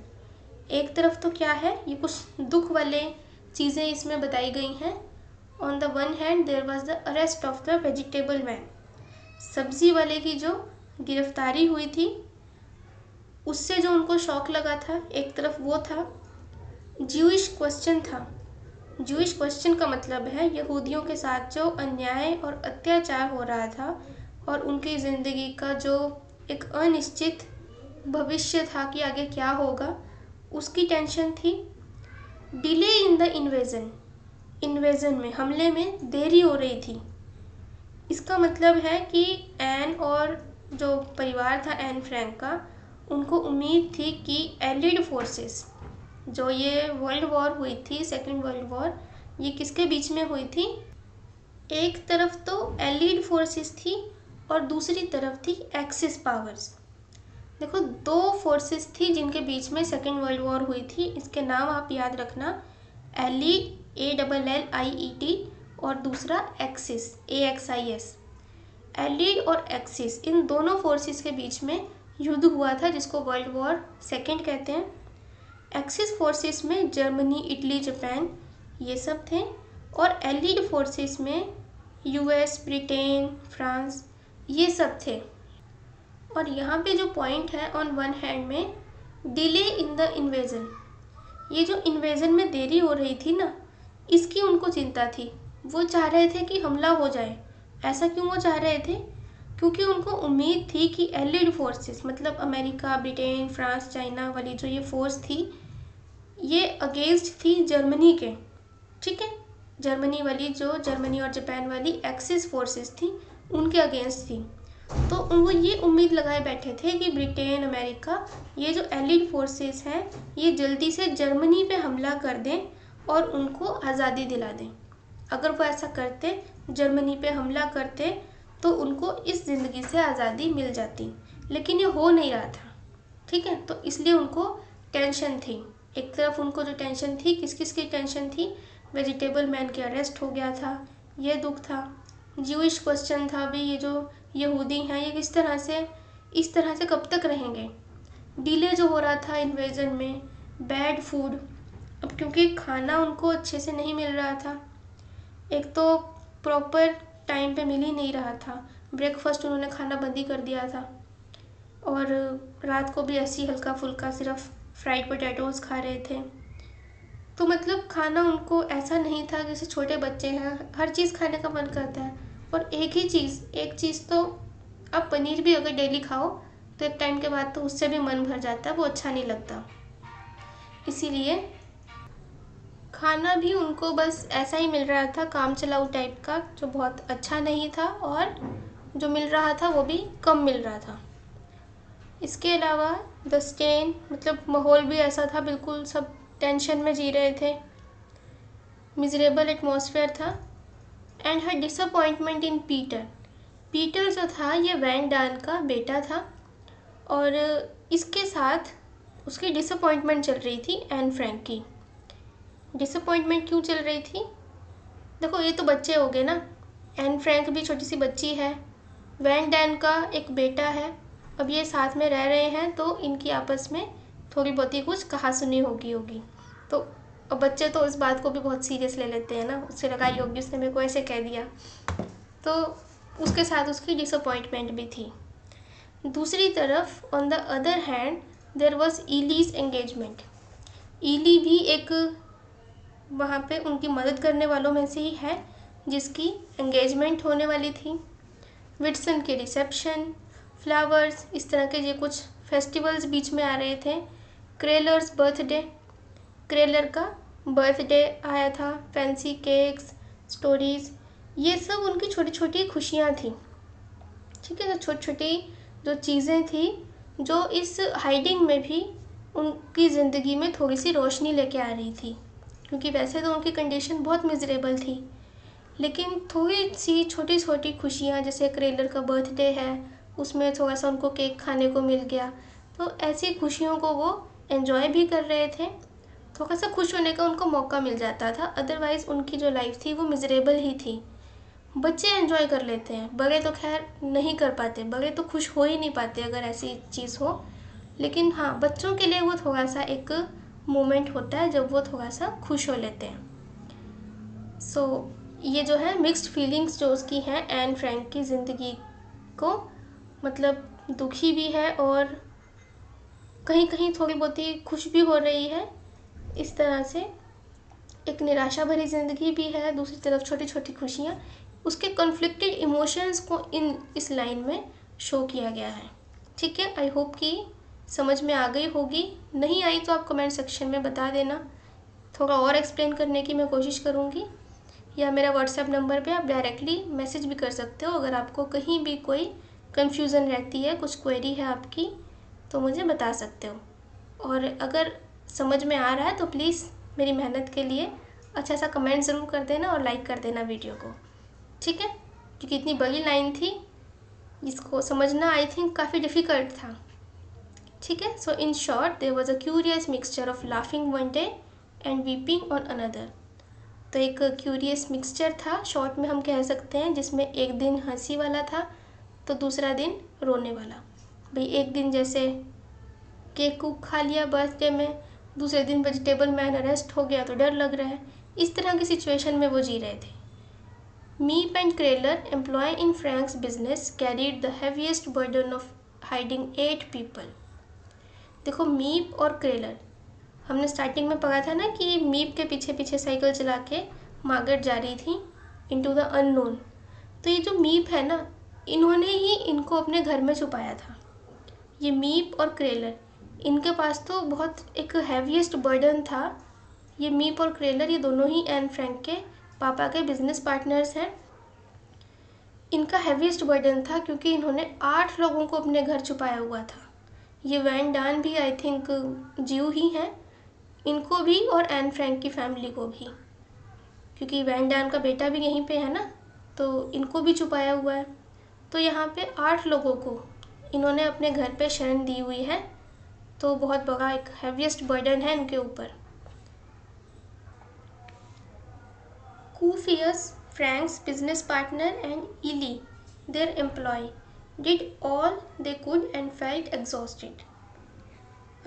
एक तरफ तो क्या है, ये कुछ दुख वाले चीज़ें इसमें बताई गई हैं। On the one hand there was the arrest of the vegetable man, सब्जी वाले की जो गिरफ्तारी हुई थी उससे जो उनको शौक लगा था, एक तरफ वो था। ज्यूइश क्वेश्चन था। ज्यूइश क्वेश्चन का मतलब है यहूदियों के साथ जो अन्याय और अत्याचार हो रहा था और उनकी ज़िंदगी का जो एक अनिश्चित भविष्य था कि आगे क्या होगा, उसकी टेंशन थी। Delay in the invasion, invasion में, हमले में देरी हो रही थी। इसका मतलब है कि एन और जो परिवार था एन फ्रैंक का, उनको उम्मीद थी कि एलिड फोर्सेस, जो ये वर्ल्ड वॉर हुई थी, सेकेंड वर्ल्ड वॉर, ये किसके बीच में हुई थी? एक तरफ तो एलिड फोर्सेस थी और दूसरी तरफ थी एक्सिस पावर्स। देखो, दो फोर्सेस थी जिनके बीच में सेकेंड वर्ल्ड वॉर हुई थी। इसके नाम आप याद रखना, एलीड ALLIED और दूसरा एक्सिस AXIS। एलीड और एक्सिस, इन दोनों फोर्सेस के बीच में युद्ध हुआ था जिसको वर्ल्ड वॉर सेकेंड कहते हैं। एक्सिस फोर्सेस में जर्मनी, इटली, जापान ये सब थे और एलीड फोर्सेस में US, ब्रिटेन, फ्रांस ये सब थे। और यहाँ पे जो पॉइंट है ऑन वन हैंड में डिले इन द इन्वेजन, ये जो इन्वेजन में देरी हो रही थी ना, इसकी उनको चिंता थी। वो चाह रहे थे कि हमला हो जाए। ऐसा क्यों वो चाह रहे थे? क्योंकि उनको उम्मीद थी कि एलिड फोर्सेस, मतलब अमेरिका, ब्रिटेन, फ्रांस, चाइना वाली जो ये फोर्स थी, ये अगेंस्ट थी जर्मनी के। ठीक है, जर्मनी वाली, जो जर्मनी और जापान वाली एक्सिस फोर्सेस थी, उनके अगेंस्ट थी। तो वो ये उम्मीद लगाए बैठे थे कि ब्रिटेन, अमेरिका, ये जो एलिड फोर्सेस हैं, ये जल्दी से जर्मनी पे हमला कर दें और उनको आज़ादी दिला दें। अगर वो ऐसा करते, जर्मनी पे हमला करते, तो उनको इस ज़िंदगी से आज़ादी मिल जाती। लेकिन ये हो नहीं रहा था। ठीक है, तो इसलिए उनको टेंशन थी। एक तरफ उनको जो टेंशन थी, किस किस की टेंशन थी? वेजिटेबल मैन के अरेस्ट हो गया था, ये दुख था। ज्यूइश क्वेश्चन था भी, ये जो यहूदी हैं ये किस तरह से, इस तरह से कब तक रहेंगे? डिले जो हो रहा था इन्वेजन में, बैड फूड, अब क्योंकि खाना उनको अच्छे से नहीं मिल रहा था, एक तो प्रॉपर टाइम पे मिल ही नहीं रहा था, ब्रेकफास्ट उन्होंने खाना बंद ही कर दिया था और रात को भी ऐसी हल्का फुल्का सिर्फ फ्राइड पोटैटोज़ खा रहे थे। तो मतलब खाना उनको ऐसा नहीं था, जैसे छोटे बच्चे हैं हर चीज़ खाने का मन करता है, और एक चीज़ तो आप पनीर भी अगर डेली खाओ तो एक टाइम के बाद तो उससे भी मन भर जाता है, वो अच्छा नहीं लगता। इसीलिए खाना भी उनको बस ऐसा ही मिल रहा था, काम चलाऊ टाइप का, जो बहुत अच्छा नहीं था, और जो मिल रहा था वो भी कम मिल रहा था। इसके अलावा द स्टेन, मतलब माहौल भी ऐसा था, बिल्कुल सब टेंशन में जी रहे थे, मिजरेबल एटमॉस्फेयर था। And her disappointment in Peter, Peter जो था ये वैन डान का बेटा था, और इसके साथ उसकी डिसअपॉइंटमेंट चल रही थी एन फ्रैंक की। डिसअपॉइंटमेंट क्यों चल रही थी? देखो, ये तो बच्चे हो गए ना, एन फ्रैंक भी छोटी सी बच्ची है, वैन डैन का एक बेटा है, अब ये साथ में रह रहे हैं तो इनकी आपस में थोड़ी बहुत ही कुछ कहा सुनी होगी। तो अब बच्चे तो इस बात को भी बहुत सीरियस ले लेते हैं ना, उससे लगाई होगी उसने मेरे को ऐसे कह दिया, तो उसके साथ उसकी डिसअपॉइंटमेंट भी थी। दूसरी तरफ on the other hand there was Elli's engagement. Elli भी एक वहाँ पे उनकी मदद करने वालों में से ही है जिसकी एंगेजमेंट होने वाली थी। विटसन के रिसेप्शन, फ्लावर्स, इस तरह के ये कुछ फेस्टिवल्स बीच में आ रहे थे। क्रेलर्स बर्थडे, क्रेलर का बर्थडे आया था। फैंसी केक्स, स्टोरीज, ये सब उनकी छोटी छोटी खुशियाँ थी। ठीक है, तो छोटी छोटी जो चीज़ें थी जो इस हाइडिंग में भी उनकी ज़िंदगी में थोड़ी सी रोशनी लेके आ रही थी, क्योंकि वैसे तो उनकी कंडीशन बहुत मिजरेबल थी, लेकिन थोड़ी सी छोटी छोटी खुशियाँ, जैसे क्रेलर का बर्थडे है उसमें थोड़ा सा उनको केक खाने को मिल गया, तो ऐसी खुशियों को वो एंजॉय भी कर रहे थे। थोड़ा सा खुश होने का उनको मौका मिल जाता था, अदरवाइज़ उनकी जो लाइफ थी वो मिजरेबल ही थी। बच्चे एंजॉय कर लेते हैं, बड़े तो खैर नहीं कर पाते, बड़े तो खुश हो ही नहीं पाते अगर ऐसी चीज़ हो, लेकिन हाँ बच्चों के लिए वो थोड़ा सा एक मोमेंट होता है जब वो थोड़ा सा खुश हो लेते हैं। सो ये जो है मिक्स्ड फीलिंग्स जो उसकी हैं एन फ्रैंक की ज़िंदगी को, मतलब दुखी भी है और कहीं कहीं थोड़ी बहुत ही खुश भी हो रही है। इस तरह से एक निराशा भरी ज़िंदगी भी है, दूसरी तरफ छोटी छोटी खुशियाँ, उसके कॉन्फ्लिक्टेड इमोशंस को इस लाइन में शो किया गया है। ठीक है, आई होप कि समझ में आ गई होगी। नहीं आई तो आप कमेंट सेक्शन में बता देना, थोड़ा और एक्सप्लेन करने की मैं कोशिश करूँगी, या मेरा व्हाट्सएप नंबर पे आप डायरेक्टली मैसेज भी कर सकते हो। अगर आपको कहीं भी कोई कन्फ्यूज़न रहती है, कुछ क्वेरी है आपकी, तो मुझे बता सकते हो। और अगर समझ में आ रहा है तो प्लीज़ मेरी मेहनत के लिए अच्छा सा कमेंट ज़रूर कर देना और लाइक कर देना वीडियो को। ठीक है, क्योंकि इतनी बड़ी लाइन थी, इसको समझना आई थिंक काफ़ी डिफ़िकल्ट था। ठीक है, so in short there was a curious mixture of laughing one day and weeping on another. तो एक क्यूरियस मिक्सचर था, शॉर्ट में हम कह सकते हैं, जिसमें एक दिन हंसी वाला था तो दूसरा दिन रोने वाला। भाई एक दिन जैसे केक को खा लिया बर्थडे में, दूसरे दिन वेजिटेबल मैन अरेस्ट हो गया तो डर लग रहा है, इस तरह की सिचुएशन में वो जी रहे थे। Miep and Kraler, employed in Frank's business, carried the heaviest burden of hiding 8 people. देखो मीप और क्रेलर, हमने स्टार्टिंग में पढ़ा था ना कि मीप के पीछे पीछे साइकिल चला के मार्गरेट जा रही थी इनटू द अननोन। तो ये जो मीप है ना, इन्होंने ही इनको अपने घर में छुपाया था। ये मीप और क्रेलर, इनके पास तो बहुत एक हैवीएस्ट बर्डन था। ये मीप और क्रेलर, ये दोनों ही एन फ्रैंक के पापा के बिजनेस पार्टनर्स हैं। इनका हैवीएस्ट बर्डन था क्योंकि इन्होंने 8 लोगों को अपने घर छुपाया हुआ था। ये वैन डान भी आई थिंक ज्यू ही हैं, इनको भी और एन फ्रैंक की फैमिली को भी, क्योंकि वैन डान का बेटा भी यहीं पे है ना, तो इनको भी छुपाया हुआ है। तो यहाँ पे 8 लोगों को इन्होंने अपने घर पे शरण दी हुई है, तो बहुत बड़ा एक हैवीएस्ट बर्डन है इनके ऊपर। Koophuis, Frank's business partner and Elli, their employee, did all they could and felt exhausted.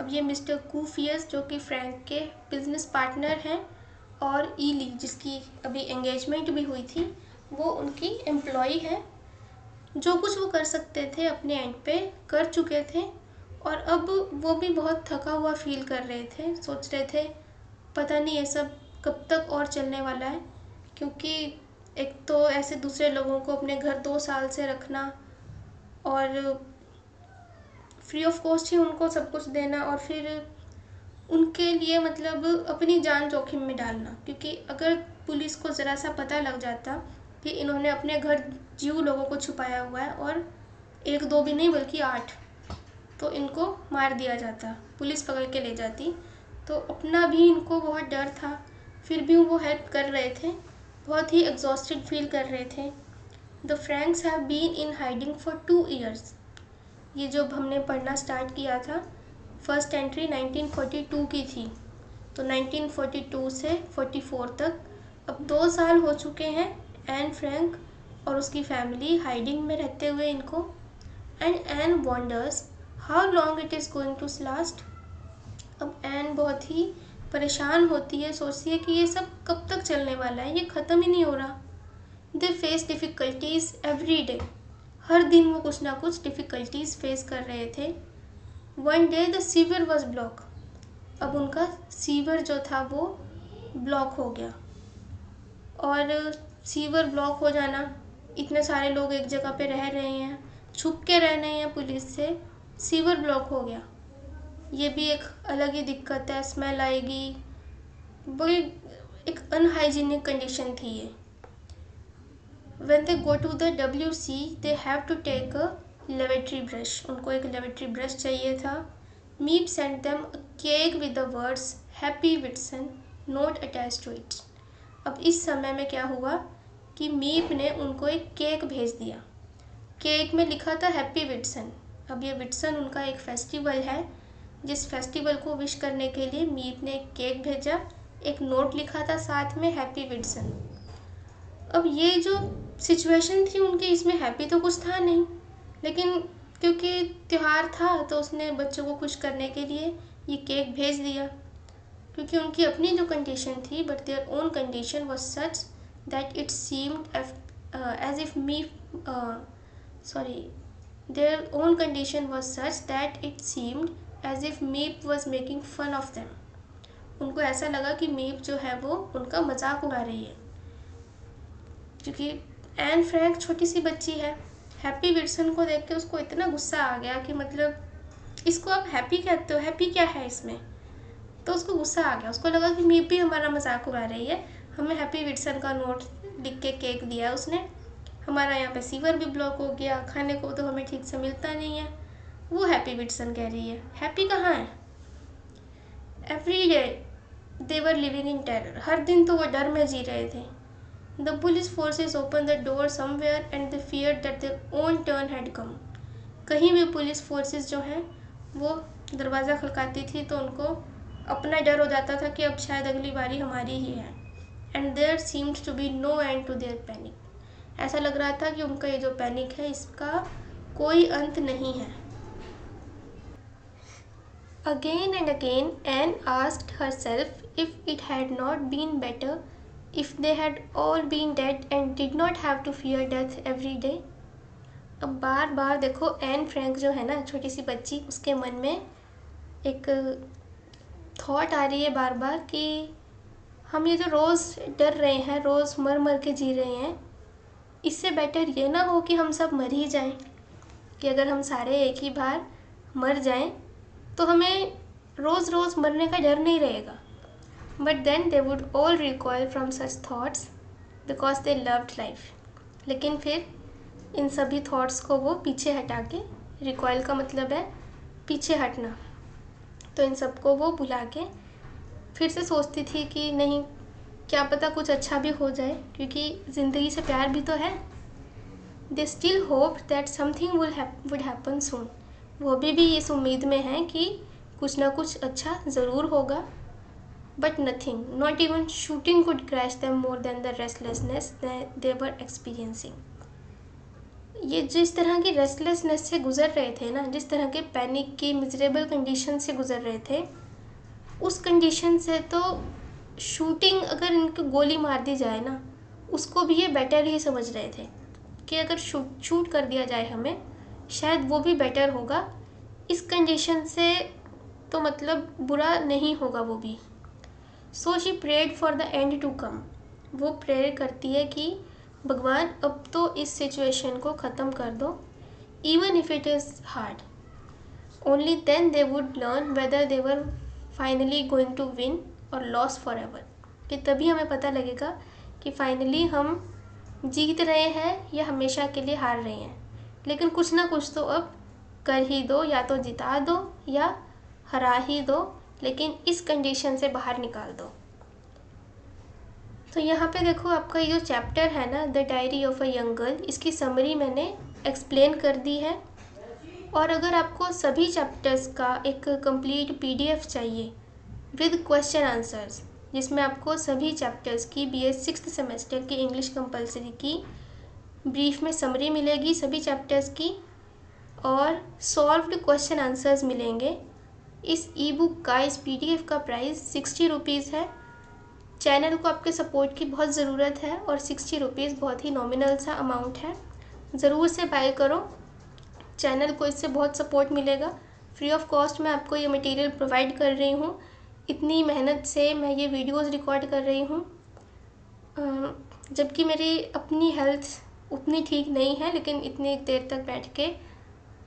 अब ये मिस्टर कूफियस जो कि फ्रैंक के बिजनेस पार्टनर हैं, और इली जिसकी अभी एंगेजमेंट भी हुई थी, वो उनकी एम्प्लॉय है। जो कुछ वो कर सकते थे अपने एंड पे कर चुके थे, और अब वो भी बहुत थका हुआ फील कर रहे थे, सोच रहे थे पता नहीं ये सब कब तक और चलने वाला है, क्योंकि एक तो ऐसे दूसरे लोगों को अपने घर 2 साल से रखना और फ्री ऑफ कॉस्ट ही उनको सब कुछ देना, और फिर उनके लिए मतलब अपनी जान जोखिम में डालना, क्योंकि अगर पुलिस को ज़रा सा पता लग जाता कि इन्होंने अपने घर जीव लोगों को छुपाया हुआ है, और 1-2 भी नहीं बल्कि 8, तो इनको मार दिया जाता, पुलिस पकड़ के ले जाती। तो अपना भी इनको बहुत डर था, फिर भी वो हेल्प कर रहे थे, बहुत ही एग्जॉस्टेड फील कर रहे थे। The Franks have been in hiding for 2 years। ये जब हमने पढ़ना स्टार्ट किया था, फर्स्ट एंट्री 1942 की थी, तो 1942 से 44 तक अब 2 साल हो चुके हैं एन फ्रैंक और उसकी फैमिली हाइडिंग में रहते हुए इनको। And Anne wonders how long it is going to last. अब एन बहुत ही परेशान होती है, सोचती है कि ये सब कब तक चलने वाला है, ये ख़त्म ही नहीं हो रहा। They face difficulties every day, हर दिन वो कुछ ना कुछ डिफ़िकल्टीज़ फेस कर रहे थे। One day the sewer was block. अब उनका सीवर जो था वो ब्लॉक हो गया, और सीवर ब्लॉक हो जाना, इतने सारे लोग एक जगह पे रह रहे हैं, छुप के रह रहे हैं पुलिस से, सीवर ब्लॉक हो गया, ये भी एक अलग ही दिक्कत है, स्मेल आएगी, बड़ी एक अनहाइजीनिक कंडीशन थी ये। When they go to the WC, they have to take a lavatory brush. उनको एक lavatory brush चाहिए था। Meep sent them a cake with the words Happy Whitsun not attached to it. अब इस समय में क्या हुआ कि मीप ने उनको एक केक भेज दिया। केक में लिखा था हैप्पी विट्सन। अब ये विट्सन उनका एक फेस्टिवल है, जिस फेस्टिवल को विश करने के लिए मीप ने एक केक भेजा, एक नोट लिखा था साथ में हैप्पी विट्सन। अब ये जो सिचुएशन थी उनकी, इसमें हैप्पी तो कुछ था नहीं, लेकिन क्योंकि त्यौहार था तो उसने बच्चों को खुश करने के लिए ये केक भेज दिया, क्योंकि उनकी अपनी जो कंडीशन थी, but their own condition was such that it seemed as if me their own condition was such that it seemed as if Meep was making fun of them. उनको ऐसा लगा कि मीप जो है वो उनका मजाक उड़ा रही है, क्योंकि एन फ्रैंक छोटी सी बच्ची है। हैप्पी विल्सन को देख के उसको इतना गुस्सा आ गया कि मतलब इसको आप हैप्पी कहते हो, हैप्पी क्या है इसमें, तो उसको गुस्सा आ गया। उसको लगा कि मीप भी हमारा मजाक उड़ा रही है, हमें हैप्पी विल्सन का नोट लिख के केक दिया उसने, हमारा यहाँ पे सीवर भी ब्लॉक हो गया, खाने को तो हमें ठीक से मिलता नहीं है। वो हैप्पी विल्सन कह रही है, हैप्पी कहाँ है। Every day they were living in terror, हर दिन तो वो डर में जी रहे थे। The police forces open the door somewhere and they feared that their own turn had come. कहीं भी पुलिस फोर्सेस जो हैं वो दरवाज़ा खड़काती थी तो उनको अपना डर हो जाता था कि अब शायद अगली बारी हमारी ही है। And there seemed to be no end to their panic. ऐसा लग रहा था कि उनका ये जो पैनिक है इसका कोई अंत नहीं है। Again and again Anne asked herself if it had not been better if they had all been dead and did not have to fear death every day. अब बार बार देखो एन फ्रैंक जो है ना, छोटी सी बच्ची, उसके मन में एक थॉट आ रही है बार बार कि हम ये जो रोज़ डर रहे हैं, रोज़ मर मर के जी रहे हैं, इससे बेटर ये ना हो कि हम सब मर ही जाएं, कि अगर हम सारे एक ही बार मर जाएं तो हमें रोज़ रोज़ मरने का डर नहीं रहेगा। But then they would all recoil from such thoughts because they loved life. लेकिन फिर इन सभी थॉट्स को वो पीछे हटा के, रिकॉयल का मतलब है पीछे हटना, तो इन सबको वो भुला के फिर से सोचती थी कि नहीं, क्या पता कुछ अच्छा भी हो जाए, क्योंकि ज़िंदगी से प्यार भी तो है। They still hope that something would happen soon. वो अभी भी इस उम्मीद में है कि कुछ ना कुछ अच्छा ज़रूर होगा। But nothing, not even shooting could crash them more than the restlessness they were experiencing. ये जिस तरह की रेस्टलेसनेस से गुजर रहे थे ना, जिस तरह के पैनिक की मिजरेबल कंडीशन से गुजर रहे थे, उस कंडीशन से तो शूटिंग, अगर इनको गोली मार दी जाए ना, उसको भी ये बेटर ही समझ रहे थे कि अगर शूट कर दिया जाए हमें, शायद वो भी बेटर होगा। इस कंडीशन से तो मतलब बुरा नहीं होगा वो भी। So she prayed for the end to come. वो प्रेयर करती है कि भगवान अब तो इस सिचुएशन को ख़त्म कर दो, even if it is hard. Only then they would learn whether they were finally going to win और लॉस फॉर एवर। कि तभी हमें पता लगेगा कि फाइनली हम जीत रहे हैं या हमेशा के लिए हार रहे हैं। लेकिन कुछ ना कुछ तो अब कर ही दो, या तो जिता दो या हरा ही दो, लेकिन इस कंडीशन से बाहर निकाल दो। तो यहाँ पे देखो, आपका ये जो चैप्टर है ना, the diary of a young girl, इसकी समरी मैंने एक्सप्लेन कर दी है। और अगर आपको सभी चैप्टर्स का एक कंप्लीट PDF चाहिए विद क्वेश्चन आंसर्स, जिसमें आपको सभी चैप्टर्स की BA 6th सेमेस्टर की इंग्लिश कंपलसरी की ब्रीफ में समरी मिलेगी सभी चैप्टर्स की, और सॉल्व्ड क्वेश्चन आंसर्स मिलेंगे। इस ई-बुक का, इस PDF का प्राइस 60 रुपीज़ है। चैनल को आपके सपोर्ट की बहुत ज़रूरत है और 60 रुपीज़ बहुत ही नॉमिनल सा अमाउंट है। ज़रूर से बाय करो, चैनल को इससे बहुत सपोर्ट मिलेगा। फ्री ऑफ कॉस्ट मैं आपको ये मटेरियल प्रोवाइड कर रही हूँ। इतनी मेहनत से मैं ये वीडियोस रिकॉर्ड कर रही हूँ, जबकि मेरी अपनी हेल्थ उतनी ठीक नहीं है, लेकिन इतनी देर तक बैठ के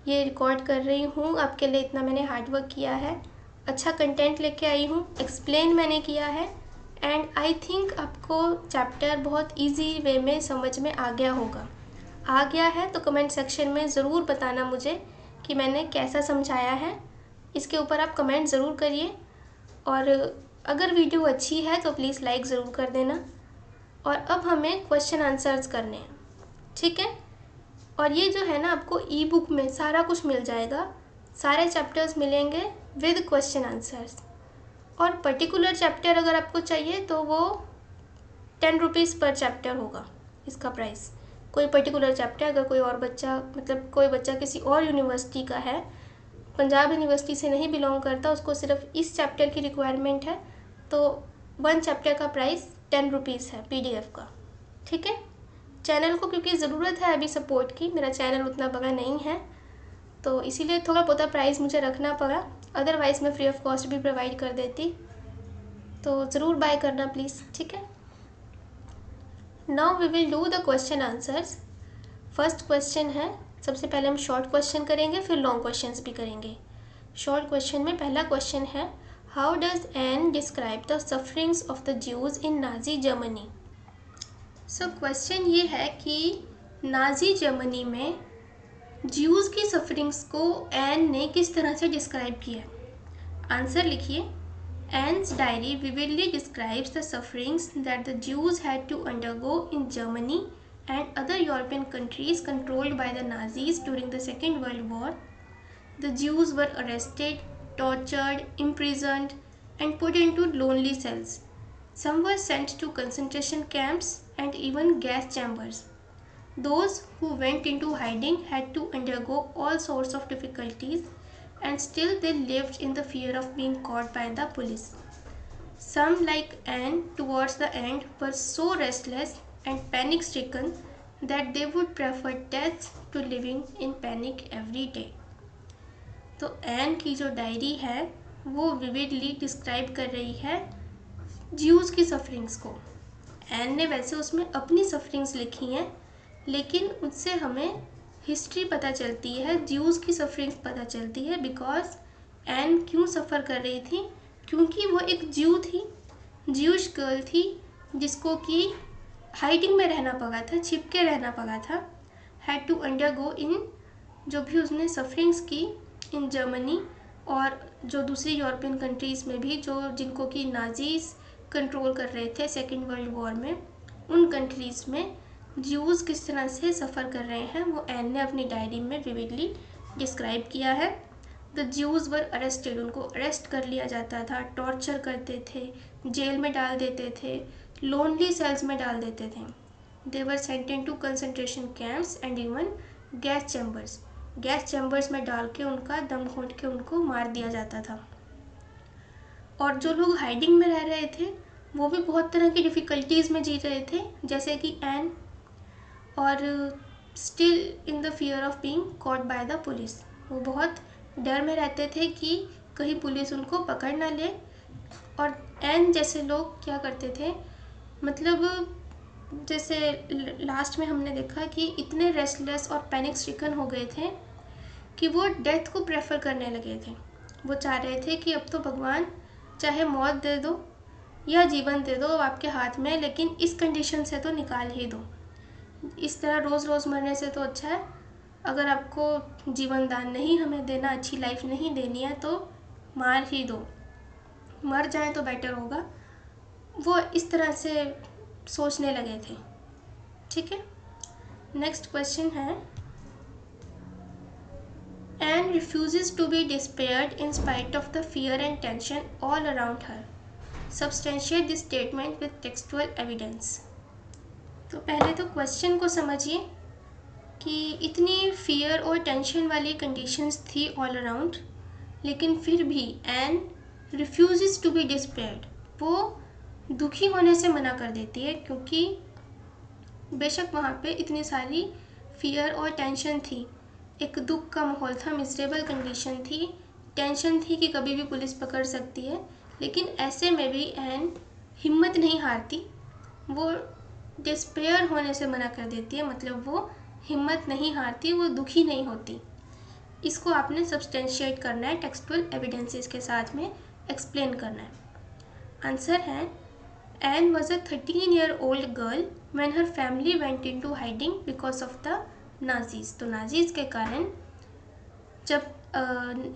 ये रिकॉर्ड कर रही हूँ आपके लिए। इतना मैंने हार्डवर्क किया है, अच्छा कंटेंट लेके आई हूँ, एक्सप्लेन मैंने किया है, एंड आई थिंक आपको चैप्टर बहुत इजी वे में समझ में आ गया होगा। आ गया है तो कमेंट सेक्शन में ज़रूर बताना मुझे कि मैंने कैसा समझाया है। इसके ऊपर आप कमेंट ज़रूर करिए, और अगर वीडियो अच्छी है तो प्लीज़ लाइक ज़रूर कर देना। और अब हमें क्वेश्चन आंसर्स करने हैं, ठीक है। और ये जो है ना, आपको ई बुक में सारा कुछ मिल जाएगा, सारे चैप्टर्स मिलेंगे विद क्वेश्चन आंसर्स। और पर्टिकुलर चैप्टर अगर आपको चाहिए तो वो 10 रुपीज़ पर चैप्टर होगा इसका प्राइस। कोई पर्टिकुलर चैप्टर अगर कोई और बच्चा, मतलब कोई बच्चा किसी और यूनिवर्सिटी का है, पंजाब यूनिवर्सिटी से नहीं बिलोंग करता, उसको सिर्फ इस चैप्टर की रिक्वायरमेंट है, तो 1 चैप्टर का प्राइस 10 रुपीज़ है PDF का, ठीक है। चैनल को क्योंकि ज़रूरत है अभी सपोर्ट की, मेरा चैनल उतना बड़ा नहीं है, तो इसीलिए थोड़ा बहुत प्राइस मुझे रखना पड़ा, अदरवाइज़ मैं फ्री ऑफ कॉस्ट भी प्रोवाइड कर देती। तो ज़रूर बाय करना प्लीज़, ठीक है। Now we will do the question answers. First question है, सबसे पहले हम शॉर्ट क्वेश्चन करेंगे, फिर लॉन्ग क्वेश्चंस भी करेंगे। शॉर्ट क्वेश्चन में पहला क्वेश्चन है, how does N describe the sufferings of the Jews in Nazi Germany. So question ये है कि नाजी जर्मनी में ज्यूज़ की सफरिंग्स को एन ने किस तरह से डिस्क्राइब किया। आंसर लिखिए। Anne's diary vividly describes the sufferings that the Jews had to undergo in Germany and other European countries controlled by the Nazis during the Second World War. The Jews were arrested, tortured, imprisoned, and put into lonely cells. Some were sent to concentration camps and even gas chambers. Those who went into hiding had to undergo all sorts of difficulties, and still they lived in the fear of being caught by the police. Some, like Anne, towards the end were so restless and panic-stricken that they would prefer death to living in panic every day. तो एन की जो डायरी है वो विविडली डिस्क्राइब कर रही है ज्यूज़ की सफरिंग्स को। एन ने वैसे उसमें अपनी सफरिंग्स लिखी हैं, लेकिन उससे हमें हिस्ट्री पता चलती है, ज्यूज़ की सफरिंग्स पता चलती है। बिकॉज एन क्यों सफ़र कर रही थी, क्योंकि वो एक ज्यू थी, ज्यूश गर्ल थी, जिसको कि हाइडिंग में रहना पड़ा था, छिप के रहना पड़ा था। हैड टू अंडरगो इन, जो भी उसने सफरिंग्स की इन जर्मनी और जो दूसरी यूरोपियन कंट्रीज़ में भी, जो जिनको कि नाजीज़ कंट्रोल कर रहे थे सेकेंड वर्ल्ड वॉर में, उन कंट्रीज़ में ज्यूज़ किस तरह से सफ़र कर रहे हैं वो एन ने अपनी डायरी में विविडली डिस्क्राइब किया है। द ज्यूज़ वर अरेस्टेड, उनको अरेस्ट कर लिया जाता था, टॉर्चर करते थे, जेल में डाल देते थे, लोनली सेल्स में डाल देते थे। They were sent to concentration camps and even gas chambers, gas chambers में डाल के उनका दम घोंट के उनको मार दिया जाता था। और जो लोग हाइडिंग में रह रहे थे वो भी बहुत तरह की डिफ़िकल्टीज़ में जी रहे थे, जैसे कि एन, और still in the fear of being caught by the police, वो बहुत डर में रहते थे कि कहीं पुलिस उनको पकड़ ना ले। और एन जैसे लोग क्या करते थे, मतलब जैसे लास्ट में हमने देखा कि इतने रेस्टलेस और पैनिक स्ट्रिकन हो गए थे कि वो डेथ को प्रेफर करने लगे थे। वो चाह रहे थे कि अब तो भगवान चाहे मौत दे दो या जीवन दे दो आपके हाथ में, लेकिन इस कंडीशन से तो निकाल ही दो। इस तरह रोज़ रोज़ मरने से तो अच्छा है, अगर आपको जीवन दान नहीं हमें देना, अच्छी लाइफ नहीं देनी है तो मार ही दो, मर जाए तो बेटर होगा। वो इस तरह से सोचने लगे थे, ठीक है। नेक्स्ट क्वेश्चन है, Anne refuses to be despaired in spite of the fear and tension all around her, substantiate this statement with textual evidence. तो पहले तो क्वेश्चन को समझिए कि इतनी फियर और टेंशन वाली कंडीशंस थी ऑल अराउंड, लेकिन फिर भी Anne refuses to be despaired, वो दुखी होने से मना कर देती है, क्योंकि बेशक वहाँ पे इतनी सारी फियर और टेंशन थी, एक दुख का माहौल था, मिसरेबल कंडीशन थी, टेंशन थी कि कभी भी पुलिस पकड़ सकती है, लेकिन ऐसे में भी एन हिम्मत नहीं हारती। वो डिस्पेयर होने से मना कर देती है, मतलब वो हिम्मत नहीं हारती, वो दुखी नहीं होती। इसको आपने सब्सटेंशिएट करना है, टेक्सचुअल एविडेंसेस के साथ में एक्सप्लेन करना है। आंसर है Anne was a 13-year-old girl when her family went into hiding because of the Nazis. तो नाजीज के कारण जब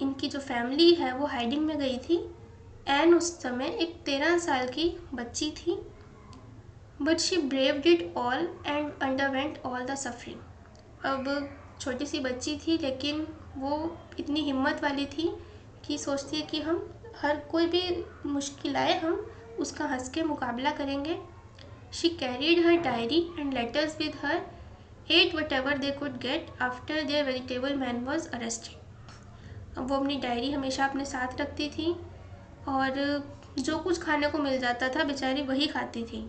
इनकी जो फैमिली है वो हाइडिंग में गई थी। एन उस समय एक 13 साल की बच्ची थी, but she braved it all and underwent all the suffering. अब छोटी सी बच्ची थी, लेकिन वो इतनी हिम्मत वाली थी कि सोचती है कि हम हर कोई भी मुश्किल आए हम उसका हंस के मुकाबला करेंगे। She carried her diary and letters with her, at whatever they could get after their vegetable man was arrested. अब वो अपनी डायरी हमेशा अपने साथ रखती थी और जो कुछ खाने को मिल जाता था बेचारी वही खाती थी।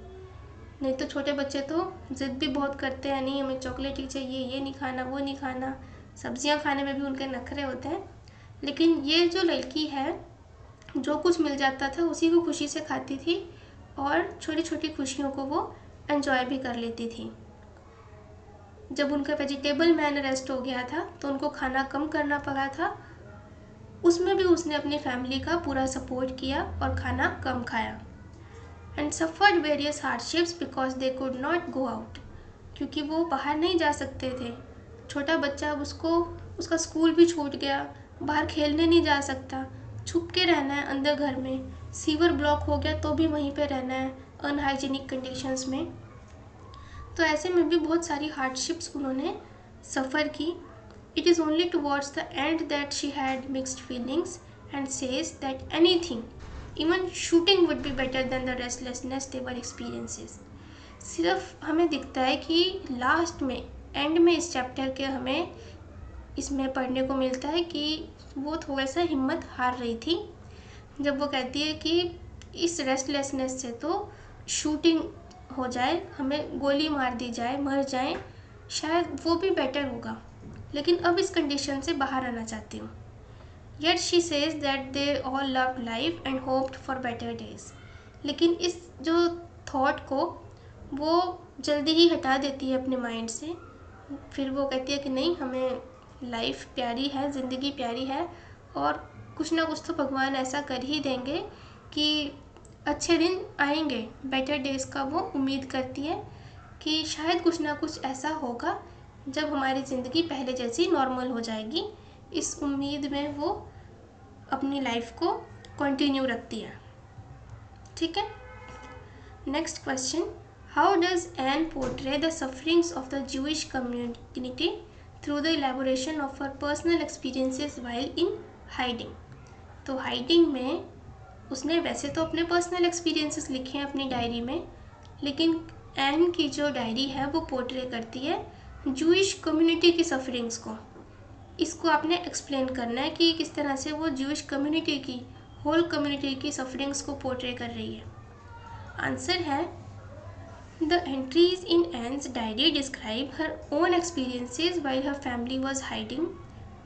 नहीं तो छोटे बच्चे तो ज़िद भी बहुत करते हैं, नहीं हमें चॉकलेट ही चाहिए, ये नहीं खाना, वो नहीं खाना। सब्जियां खाने में भी उनके नखरे होते हैं। लेकिन ये जो लड़की है, जो कुछ मिल जाता था उसी को खुशी से खाती थी और छोटी छोटी खुशियों को वो एंजॉय भी कर लेती थी। जब उनका वेजिटेबल मैन अरेस्ट हो गया था तो उनको खाना कम करना पड़ा था, उसमें भी उसने अपनी फैमिली का पूरा सपोर्ट किया और खाना कम खाया। And suffered various hardships because they could not go out, क्योंकि वो बाहर नहीं जा सकते थे। छोटा बच्चा, अब उसका स्कूल भी छूट गया, बाहर खेलने नहीं जा सकता, छुप के रहना है अंदर घर में। सीवर ब्लॉक हो गया तो भी वहीं पे रहना है अनहाइजीनिक कंडीशंस में। तो ऐसे में भी बहुत सारी हार्डशिप्स उन्होंने सफ़र की। It is only towards the end that she had mixed feelings and says that anything, even shooting would be better than the restlessness they were experiences. सिर्फ हमें दिखता है कि लास्ट में, एंड में इस चैप्टर के हमें इसमें पढ़ने को मिलता है कि वो थोड़ा सा हिम्मत हार रही थी, जब वो कहती है कि इस रेस्टलेसनेस से तो शूटिंग हो जाए, हमें गोली मार दी जाए, मर जाए, शायद वो भी बेटर होगा, लेकिन अब इस कंडीशन से बाहर आना चाहती हूँ। Yet she says that they all love life and hoped for better days. लेकिन इस जो थॉट को वो जल्दी ही हटा देती है अपने माइंड से। फिर वो कहती है कि नहीं, हमें लाइफ प्यारी है, ज़िंदगी प्यारी है और कुछ ना कुछ तो भगवान ऐसा कर ही देंगे कि अच्छे दिन आएंगे, बेटर डेज़ का वो उम्मीद करती है कि शायद कुछ ना कुछ ऐसा होगा जब हमारी ज़िंदगी पहले जैसी नॉर्मल हो जाएगी। इस उम्मीद में वो अपनी लाइफ को कंटिन्यू रखती है। ठीक है, next question, how does Anne portray the sufferings of the Jewish community through the elaboration of her personal experiences while in hiding. तो हाइडिंग में उसने वैसे तो अपने पर्सनल एक्सपीरियंसेस लिखे हैं अपनी डायरी में, लेकिन एन की जो डायरी है वो पोर्ट्रे करती है ज्यूइश कम्युनिटी की सफरिंग्स को। इसको आपने एक्सप्लेन करना है कि किस तरह से वो ज्यूइश कम्युनिटी की, होल कम्युनिटी की सफरिंग्स को पोर्ट्रे कर रही है। आंसर है the entries in Anne's diary describe her own experiences while her family was hiding,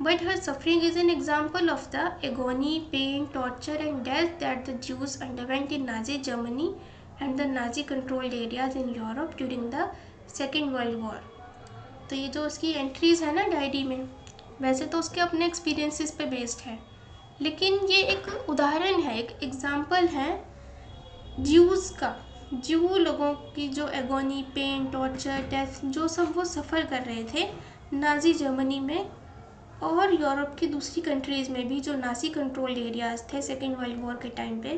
but her suffering is an example of the agony, pain, torture and death that the Jews underwent in Nazi Germany and the Nazi controlled areas in Europe during the Second World War। तो ये जो उसकी एंट्रीज़ है ना डायरी में, वैसे तो उसके अपने एक्सपीरियंसेस पे बेस्ड है, लेकिन ये एक उदाहरण है, एक एग्जाम्पल है ज्यूज़ का, ज्यू लोगों की जो एगोनी, पेन, टॉर्चर, डेथ, जो सब वो सफ़र कर रहे थे नाजी जर्मनी में और यूरोप की दूसरी कंट्रीज़ में भी, जो नाजी कंट्रोल्ड एरियाज़ थे सेकेंड वर्ल्ड वॉर के टाइम पे,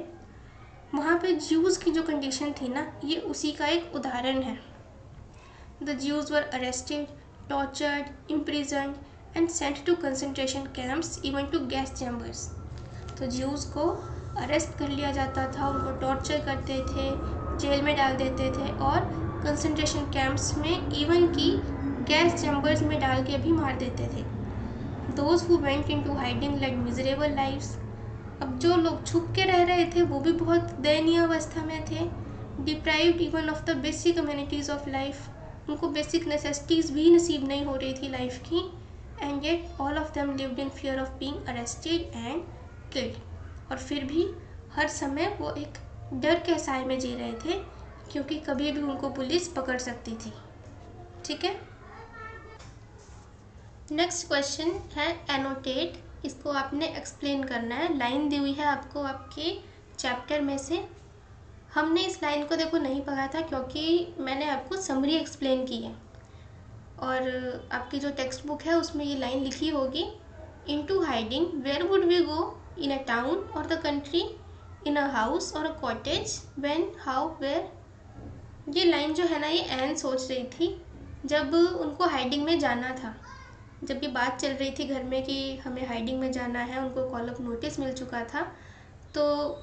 वहाँ पे ज्यूज़ की जो कंडीशन थी ना, ये उसी का एक उदाहरण है। The Jews were arrested, tortured, imprisoned and sent to concentration camps, even to gas chambers. तो ज्यूज़ को अरेस्ट कर लिया जाता था, उनको टॉर्चर करते थे, जेल में डाल देते थे और कंसंट्रेशन कैंप्स में, इवन की गैस चैम्बर्स में डाल के भी मार देते थे। Those who went into hiding led miserable lives। अब जो लोग छुप के रह रहे थे वो भी बहुत दयनीय अवस्था में थे। Deprived even of the basic amenities of life, उनको बेसिक नेसेसिटीज़ भी नसीब नहीं हो रही थी लाइफ की। And yet all of them lived in fear of being arrested and killed। और फिर भी हर समय वो एक डर के साए में जी रहे थे, क्योंकि कभी भी उनको पुलिस पकड़ सकती थी। ठीक है। नेक्स्ट क्वेश्चन है एनोटेट। इसको आपने एक्सप्लेन करना है। लाइन दी हुई है आपको आपके चैप्टर में से। हमने इस लाइन को देखो नहीं पढ़ा था, क्योंकि मैंने आपको समरी एक्सप्लेन की है, और आपकी जो टेक्स्ट बुक है उसमें ये लाइन लिखी होगी, into hiding where would we go, in a town or the country, in a house or a cottage, when, how, where. ये लाइन जो है ना, ये एन सोच रही थी जब उनको हाइडिंग में जाना था। जब ये बात चल रही थी घर में कि हमें हाइडिंग में जाना है, उनको कॉल ऑफ नोटिस मिल चुका था, तो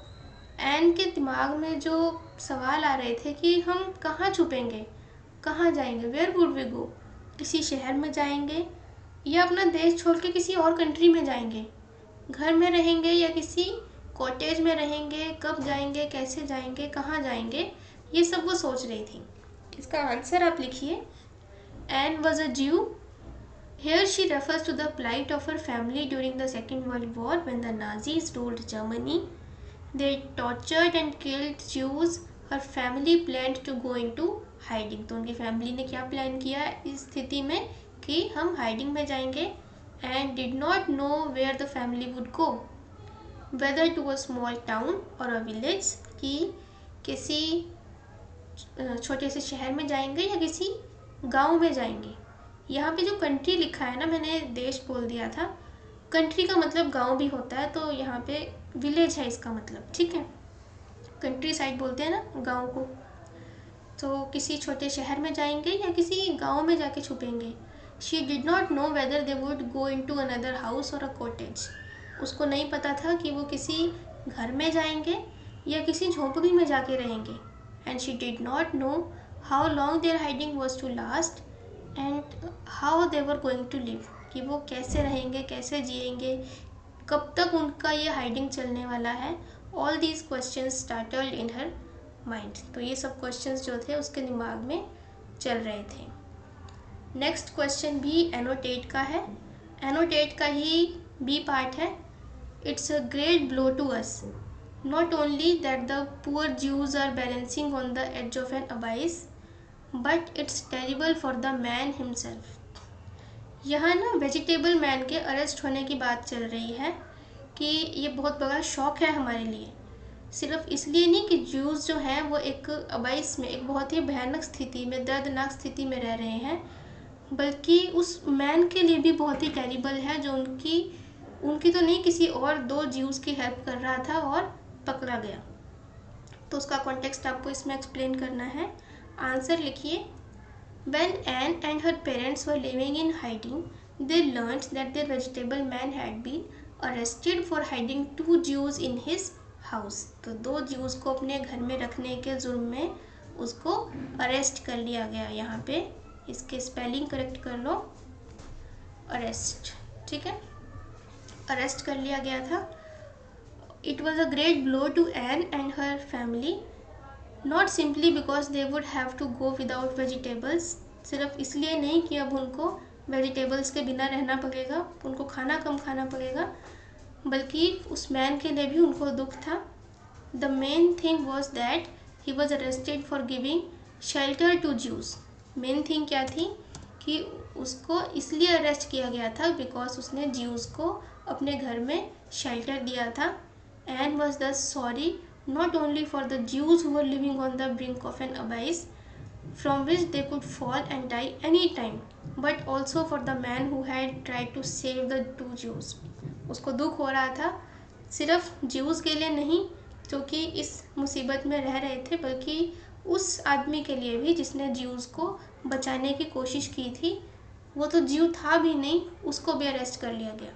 एन के दिमाग में जो सवाल आ रहे थे कि हम कहाँ छुपेंगे, कहाँ जाएंगे, वेयर वुड वी गो, किसी शहर में जाएंगे या अपना देश छोड़ के किसी और कंट्री में जाएंगे, घर में रहेंगे या किसी कॉटेज में रहेंगे, कब जाएंगे, कैसे जाएंगे, कहाँ जाएंगे, ये सब वो सोच रही थी। इसका आंसर आप लिखिए, एन वॉज अ ज्यू। Here she refers to the plight of her family during the Second World War when the Nazis ruled Germany. They tortured and killed Jews. Her family planned to go into hiding. तो उनकी फैमिली ने क्या प्लान किया इस स्थिति में कि हम हाइडिंग में जाएंगे, and did not know where the family would go, whether to a small town or a village, कि किसी छोटे से शहर में जाएंगे या किसी गांव में जाएंगे। यहाँ पे जो कंट्री लिखा है ना, मैंने देश बोल दिया था, कंट्री का मतलब गांव भी होता है, तो यहाँ पे विलेज है इसका मतलब। ठीक है, कंट्री साइड बोलते हैं ना गांव को। तो किसी छोटे शहर में जाएंगे या किसी गांव में जाके छुपेंगे। She did not know whether they would go into another house or a cottage. उसको नहीं पता था कि वो किसी घर में जाएंगे या किसी झोंपड़ी में जाके रहेंगे। And she did not know how long their hiding was to last and how they were going to live, कि वो कैसे रहेंगे, कैसे जिएंगे, कब तक उनका ये हाइडिंग चलने वाला है। All these question started in her mind. तो ये सब क्वेश्चंस जो थे उसके दिमाग में चल रहे थे। नेक्स्ट क्वेश्चन भी एनोटेट का है। एनोटेट का ही बी पार्ट है। It's a great blow to us, not only that the poor Jews are balancing on the edge of an abyss, but it's terrible for the man himself. यहाँ ना वेजिटेबल मैन के अरेस्ट होने की बात चल रही है कि ये बहुत बड़ा शौक है हमारे लिए। सिर्फ इसलिए नहीं कि ज्यूज जो हैं वो एक अबाइस में, एक बहुत ही भयानक स्थिति में, दर्दनाक स्थिति में रह रहे हैं, बल्कि उस मैन के लिए भी बहुत ही टेरिबल है जो उनकी तो नहीं, किसी और दो ज्यूज की हेल्प कर रहा था और पकड़ा गया। तो उसका कॉन्टेक्स्ट आपको इसमें एक्सप्लेन करना है। आंसर लिखिए, When Anne and her parents were living in hiding, they learned that their vegetable man had been arrested for hiding 2 Jews in his house. तो 2 Jews को अपने घर में रखने के जुर्म में उसको अरेस्ट कर लिया गया। यहाँ पे इसके स्पेलिंग करेक्ट कर लो, अरेस्ट। ठीक है, अरेस्ट कर लिया गया था। It was a great blow to Anne and her family. Not simply because they would have to go without vegetables, सिर्फ इसलिए नहीं कि अब उनको वेजिटेबल्स के बिना रहना पड़ेगा, उनको खाना कम खाना पड़ेगा, बल्कि उस मैन के लिए भी उनको दुख था। The main thing was that he was arrested for giving shelter to Jews. Main thing क्या थी कि उसको इसलिए अरेस्ट किया गया था बिकॉज उसने ज्यूज को अपने घर में शेल्टर दिया था। And was thus sorry not only for the Jews who were living on the brink of an abyss from which they could fall and die any time, but also for the man who had tried to save the 2 Jews. उसको दुख हो रहा था सिर्फ ज्यूज के लिए नहीं जो कि इस मुसीबत में रह रहे थे, बल्कि उस आदमी के लिए भी जिसने ज्यूज को बचाने की कोशिश की थी। वो तो ज्यू था भी नहीं, उसको भी अरेस्ट कर लिया गया।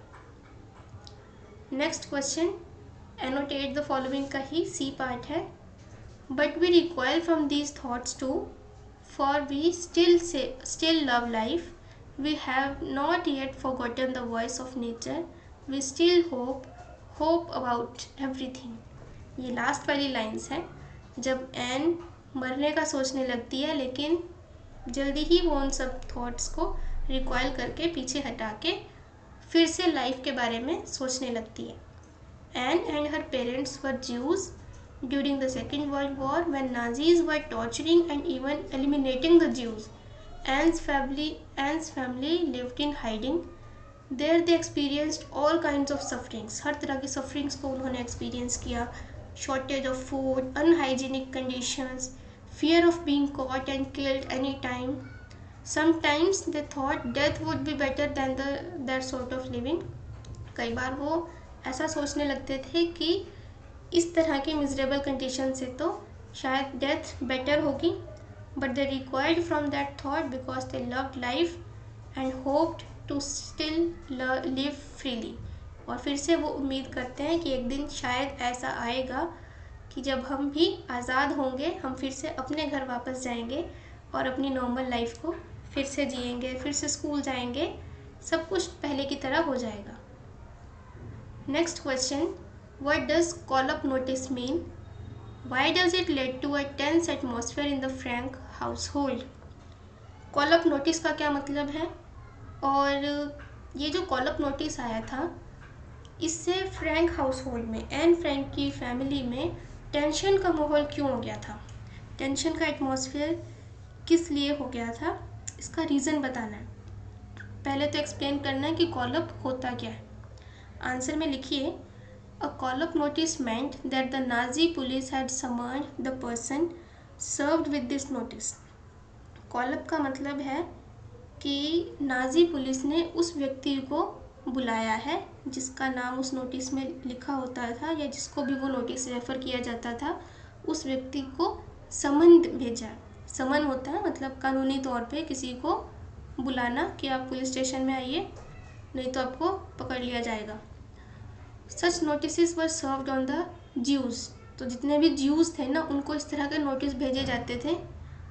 Next question, annotate the following का ही सी पार्ट है। But we recoil from these thoughts too, for we still love life, we have not yet forgotten the voice of nature, we still hope about everything. ये लास्ट वाली लाइन्स हैं। जब एन मरने का सोचने लगती है, लेकिन जल्दी ही वो उन सब थॉट्स को रिकॉइल करके पीछे हटा के फिर से लाइफ के बारे में सोचने लगती है। Anne and her parents were Jews during the Second World War when Nazis were torturing and even eliminating the Jews. Anne's family lived in hiding. There they experienced all kinds of sufferings. हर तरह की sufferings को उन्होंने experience किया. Shortage of food, unhygienic conditions, fear of being caught and killed anytime. Sometimes they thought death would be better than that sort of living. कई बार वो ऐसा सोचने लगते थे कि इस तरह की मिजरेबल कंडीशन से तो शायद डेथ बेटर होगी. But they required from that thought because they loved life and hoped to still live freely. और फिर से वो उम्मीद करते हैं कि एक दिन शायद ऐसा आएगा कि जब हम भी आज़ाद होंगे, हम फिर से अपने घर वापस जाएंगे और अपनी नॉर्मल लाइफ को फिर से जिएंगे, फिर से स्कूल जाएंगे, सब कुछ पहले की तरह हो जाएगा. Next question, what does call-up notice mean? Why does it lead to a tense atmosphere in the Frank household? Call-up notice का क्या मतलब है और ये जो call-up notice आया था इससे फ्रैंक हाउसहोल्ड में, एन फ्रैंक की फैमिली में टेंशन का माहौल क्यों हो गया था, टेंशन का एटमॉस्फेयर किस लिए हो गया था, इसका रीज़न बताना है. पहले तो एक्सप्लेन करना है कि कॉल-अप होता क्या है. आंसर में लिखिए, a call up notice meant that the Nazi police had summoned the person served with this notice. Call up का मतलब है कि नाजी पुलिस ने उस व्यक्ति को बुलाया है जिसका नाम उस नोटिस में लिखा होता था या जिसको भी वो नोटिस रेफ़र किया जाता था, उस व्यक्ति को समन भेजा. समन होता है मतलब कानूनी तौर पे किसी को बुलाना कि आप पुलिस स्टेशन में आइए, नहीं तो आपको पकड़ लिया जाएगा. Such notice were served on the Jews. तो जितने भी ज्यूज़ थे ना, उनको इस तरह के नोटिस भेजे जाते थे.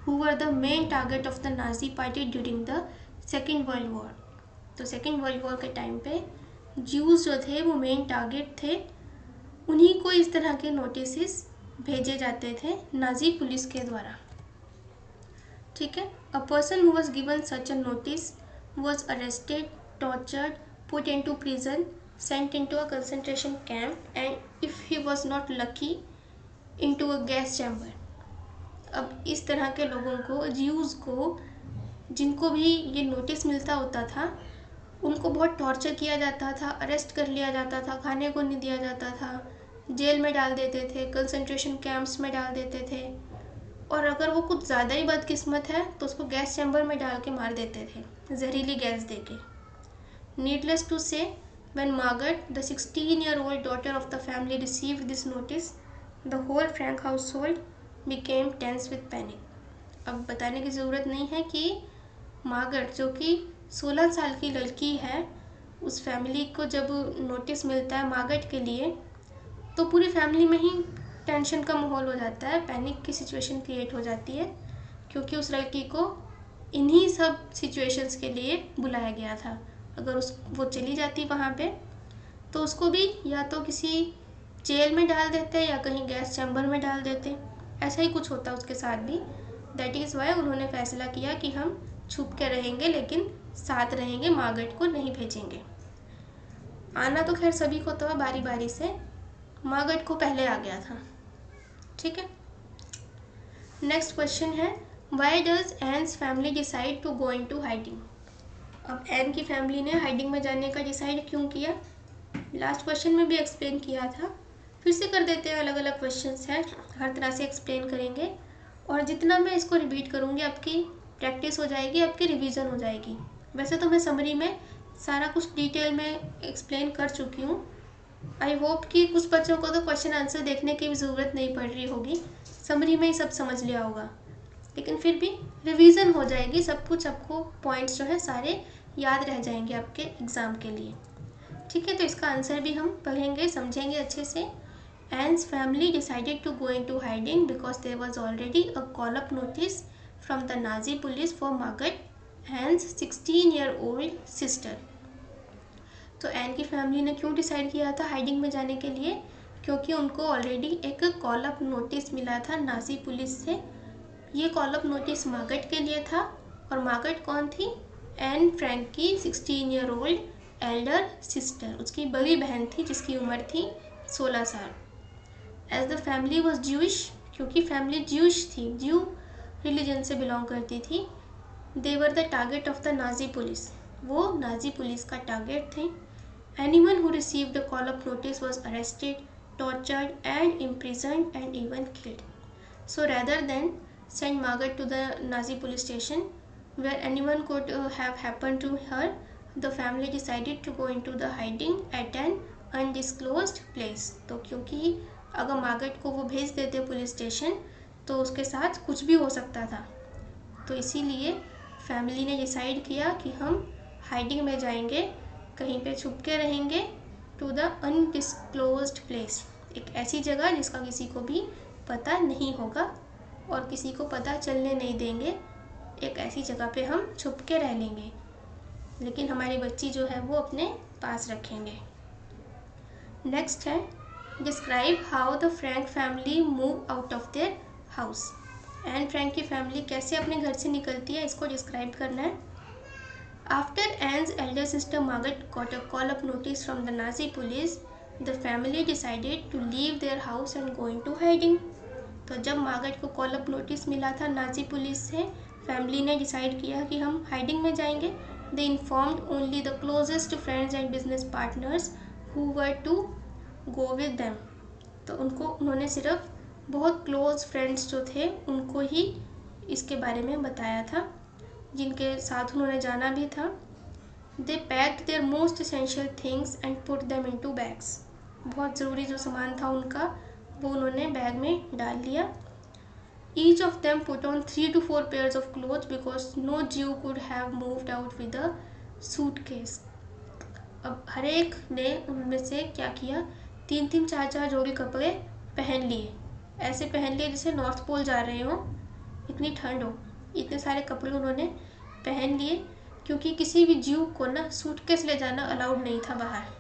Who were the main target of the Nazi party during the Second World war. तो सेकेंड वर्ल्ड वॉर के टाइम पे ज्यूज़ जो थे वो मेन टारगेट थे. उन्हीं को इस तरह के नोटिस भेजे जाते थे नाजी पुलिस के द्वारा. ठीक है. A person who was given such a notice was arrested, tortured, put into prison, sent into a concentration camp, and if he was not lucky, into a gas chamber. अब इस तरह के लोगों को, ज्यूज़ को, जिनको भी ये नोटिस मिलता होता था, उनको बहुत टॉर्चर किया जाता था, अरेस्ट कर लिया जाता था, खाने को नहीं दिया जाता था, जेल में डाल देते थे, कंसंट्रेशन कैंप्स में डाल देते थे, और अगर वो कुछ ज़्यादा ही बदकिस्मत है तो उसको गैस चैम्बर में डाल के मार देते थे, जहरीली गैस दे के. Needless to say, when Margaret, the 16-year-old daughter of the family, received this notice, the whole Frank household became tense with panic. अब बताने की ज़रूरत नहीं है कि मार्गरेट जो कि 16 साल की लड़की है, उस फैमिली को जब नोटिस मिलता है मार्गरेट के लिए, तो पूरी फैमिली में ही टेंशन का माहौल हो जाता है, पैनिक की सिचुएशन क्रिएट हो जाती है, क्योंकि उस लड़की को इन्हीं सब सिचुएशंस के लिए बुलाया गया था. अगर वो चली जाती वहाँ पे तो उसको भी या तो किसी जेल में डाल देते या कहीं गैस चैम्बर में डाल देते, ऐसा ही कुछ होता उसके साथ भी. दैट इज़ वाई उन्होंने फैसला किया कि हम छुप के रहेंगे लेकिन साथ रहेंगे, मार्गरेट को नहीं भेजेंगे. आना तो खैर सभी को था बारी बारी से, मार्गरेट को पहले आ गया था. ठीक है. नेक्स्ट क्वेश्चन है, why does Anne's family decide to go into hiding. अब एन की फैमिली ने हाइडिंग में जाने का डिसाइड क्यों किया, लास्ट क्वेश्चन में भी एक्सप्लेन किया था, फिर से कर देते हैं. अलग अलग क्वेश्चंस हैं, हर तरह से एक्सप्लेन करेंगे, और जितना मैं इसको रिपीट करूँगी आपकी प्रैक्टिस हो जाएगी, आपकी रिवीजन हो जाएगी. वैसे तो मैं समरी में सारा कुछ डिटेल में एक्सप्लेन कर चुकी हूँ. आई होप कि कुछ बच्चों को तो क्वेश्चन आंसर देखने की भी ज़रूरत नहीं पड़ रही होगी, समरी में ही सब समझ लिया होगा, लेकिन फिर भी रिवीजन हो जाएगी, सब कुछ आपको पॉइंट्स जो है सारे याद रह जाएंगे आपके एग्ज़ाम के लिए. ठीक है. तो इसका आंसर भी हम पढ़ेंगे, समझेंगे अच्छे से. Anne's family decided to go into hiding because there was already a call-up notice from the Nazi police for Margaret, Anne's 16-year-old sister. तो एन की फैमिली ने क्यों डिसाइड किया था हाइडिंग में जाने के लिए, क्योंकि उनको ऑलरेडी एक कॉल-अप नोटिस मिला था नाजी पुलिस से. ये कॉल-अप नोटिस मार्गरेट के लिए था, और मार्गरेट कौन थी, एन फ्रैंक की 16-year-old एल्डर सिस्टर, उसकी बड़ी बहन थी जिसकी उम्र थी 16 साल। As the family was Jewish, क्योंकि फैमिली ज्यूइश थी, ज्यू रिलीजन से बिलोंग करती थी। They were the target of the Nazi police, वो नाजी पुलिस का टारगेट थे। Anyone who received the call of notice was arrested, tortured and imprisoned and even killed. So rather than send Margaret to the Nazi police station where anyone could have happened to her, the family decided to go into the hiding at an undisclosed place. तो क्योंकि अगर मार्गरेट को वो भेज देते पुलिस स्टेशन तो उसके साथ कुछ भी हो सकता था, तो इसीलिए फैमिली ने डिसाइड किया कि हम हाइडिंग में जाएंगे, कहीं पे छुप के रहेंगे, टू द अनडिस्क्लोज्ड प्लेस, एक ऐसी जगह जिसका किसी को भी पता नहीं होगा और किसी को पता चलने नहीं देंगे, एक ऐसी जगह पे हम छुप के रह लेंगे, लेकिन हमारी बच्ची जो है वो अपने पास रखेंगे। नेक्स्ट है describe how the Frank family move out of their house. N Frank की फैमिली कैसे अपने घर से निकलती है, इसको डिस्क्राइब करना है। After Anne's elder sister Margaret got a call of notice from the Nazi police, the family decided to leave their house and go into hiding. तो जब मार्गरेट को कॉल ऑफ नोटिस मिला था नाजी पुलिस से, फैमिली ने डिसाइड किया कि हम हाइडिंग में जाएंगे। They informed only the closest friends and business partners who were to go with them. तो उन्होंने सिर्फ बहुत क्लोज फ्रेंड्स जो थे उनको ही इसके बारे में बताया था, जिनके साथ उन्होंने जाना भी था। They packed their most essential things and put them into bags. बहुत ज़रूरी जो सामान था उनका वो उन्होंने बैग में डाल लिया। Each of them put on 3 to 4 pairs of clothes because no Jew could have moved out with a suitcase. अब हर एक ने उनमें से क्या किया, 3-3, 4-4 जोड़ी कपड़े पहन लिए, ऐसे पहन लिए जैसे नॉर्थ पोल जा रहे हो, इतनी ठंड हो, इतने सारे कपड़े उन्होंने पहन लिए, क्योंकि किसी भी ज्यू को ना सूटकेस ले जाना अलाउड नहीं था बाहर।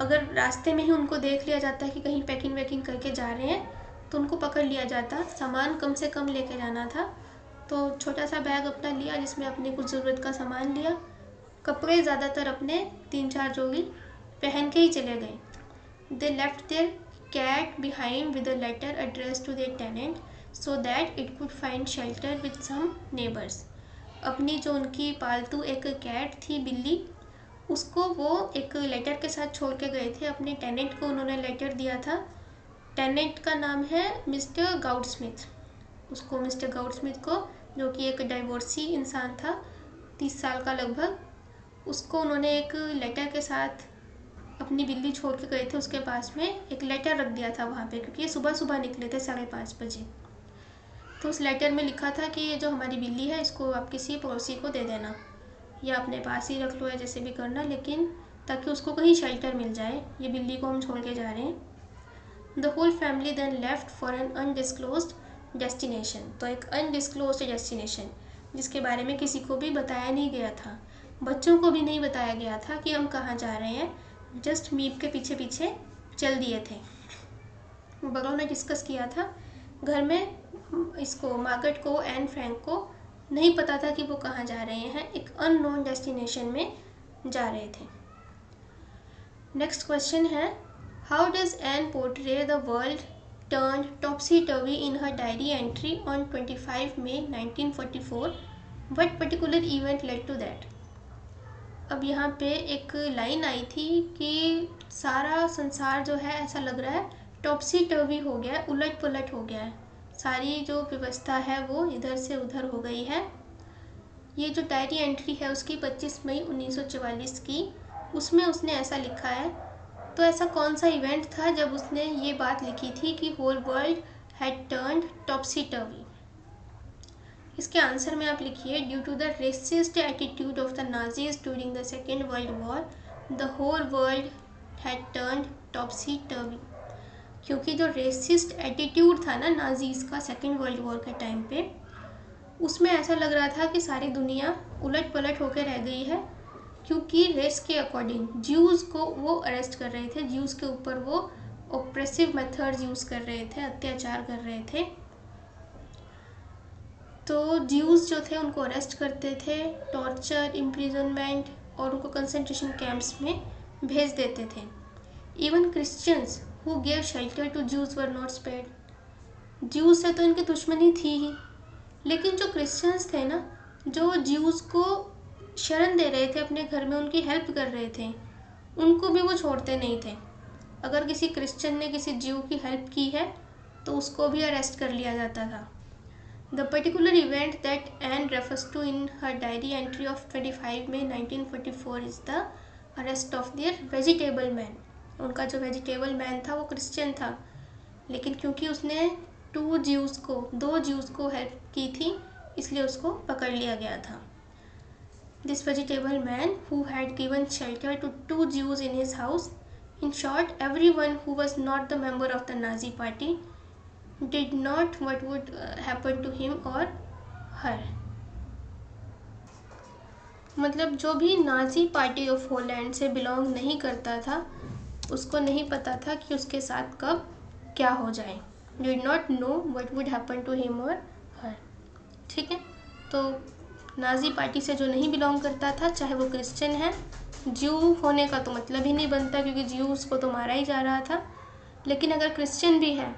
अगर रास्ते में ही उनको देख लिया जाता कि कहीं पैकिंग वैकिंग करके जा रहे हैं तो उनको पकड़ लिया जाता। सामान कम से कम लेके जाना था, तो छोटा सा बैग अपना लिया जिसमें अपने कुछ ज़रूरत का सामान लिया, कपड़े ज़्यादातर अपने 3-4 जोड़ी पहन के ही चले गए। They left their cat behind with a letter address to their tenant so that it could find shelter with some neighbors. अपनी जो उनकी पालतू एक कैट थी बिल्ली, उसको वो एक लेटर के साथ छोड़ के गए थे। अपने टेनेंट को उन्होंने लेटर दिया था, टेनेंट का नाम है मिस्टर गाउडस्मिथ। उसको मिस्टर गाउडस्मिथ को, जो कि एक डाइवोर्सी इंसान था 30 साल का लगभग, उसको उन्होंने एक लेटर के साथ अपनी बिल्ली छोड़ के गए थे, उसके पास में एक लेटर रख दिया था वहाँ पे, क्योंकि ये सुबह सुबह निकले थे 5:30 बजे। तो उस लेटर में लिखा था कि ये जो हमारी बिल्ली है इसको आप किसी पड़ोसी को दे देना या अपने पास ही रख लो या जैसे भी करना, लेकिन ताकि उसको कहीं शेल्टर मिल जाए, ये बिल्ली को हम छोड़ के जा रहे हैं। The whole family then left for an undisclosed destination. तो एक अनडिस्क्लोज्ड डेस्टिनेशन जिसके बारे में किसी को भी बताया नहीं गया था, बच्चों को भी नहीं बताया गया था कि हम कहाँ जा रहे हैं, जस्ट मीप के पीछे पीछे चल दिए थे। बड़ों ने डिस्कस किया था घर में, इसको मार्गरेट को, एन फ्रैंक को नहीं पता था कि वो कहाँ जा रहे हैं, एक अननोन डेस्टिनेशन में जा रहे थे। नेक्स्ट क्वेश्चन है how does Anne portray the world turn topsy turvy in her diary entry on 25 May 1944, what particular event led to that. अब यहाँ पे एक लाइन आई थी कि सारा संसार जो है ऐसा लग रहा है टॉप्सी टर्वी हो गया है, उलट पुलट हो गया है, सारी जो व्यवस्था है वो इधर से उधर हो गई है। ये जो डायरी एंट्री है उसकी 25 मई 1944 की, उसमें उसने ऐसा लिखा है। तो ऐसा कौन सा इवेंट था जब उसने ये बात लिखी थी कि whole world had turned topsy turvy. इसके आंसर में आप लिखिए due to the racist attitude of the Nazis during the Second World War the whole world had turned topsy turvy. क्योंकि जो रेसिस्ट एटीट्यूड था ना नाजीज का सेकेंड वर्ल्ड वॉर के टाइम पे, उसमें ऐसा लग रहा था कि सारी दुनिया उलट पलट होकर रह गई है, क्योंकि रेस के अकॉर्डिंग ज्यूज़ को वो अरेस्ट कर रहे थे, ज्यूज़ के ऊपर वो ऑप्रेसिव मेथड्स यूज़ कर रहे थे, अत्याचार कर रहे थे। तो ज्यूज़ जो थे उनको अरेस्ट करते थे, टॉर्चर, इम्प्रिजनमेंट और उनको कंसंट्रेशन कैंप्स में भेज देते थे। Even Christians who gave shelter to Jews were not spared. Jews से तो इनकी दुश्मनी थी ही, लेकिन जो क्रिश्चियंस थे ना, जो ज्यूज को शरण दे रहे थे अपने घर में, उनकी हेल्प कर रहे थे, उनको भी वो छोड़ते नहीं थे। अगर किसी क्रिश्चियन ने किसी ज्यू की हेल्प की है तो उसको भी अरेस्ट कर लिया जाता था। The particular event that Anne refers to in her diary entry of 25 May 1944 is the arrest of their vegetable man. उनका जो वेजिटेबल मैन था वो क्रिश्चियन था, लेकिन क्योंकि उसने दो ज्यूज़ को हेल्प की थी, इसलिए उसको पकड़ लिया गया था। This vegetable man who had given shelter to 2 Jews in his house, in short, everyone who was not the member of the Nazi party, did not what would happen to him or her. मतलब जो भी नाजी पार्टी ऑफ होलैंड से बिलोंग नहीं करता था, उसको नहीं पता था कि उसके साथ कब क्या हो जाए। Did not know what would happen to him or her. ठीक है, तो नाजी पार्टी से जो नहीं बिलोंग करता था, चाहे वो क्रिश्चियन है, ज्यू होने का तो मतलब ही नहीं बनता क्योंकि ज्यूज़ को तो मारा ही जा रहा था, लेकिन अगर क्रिश्चियन भी है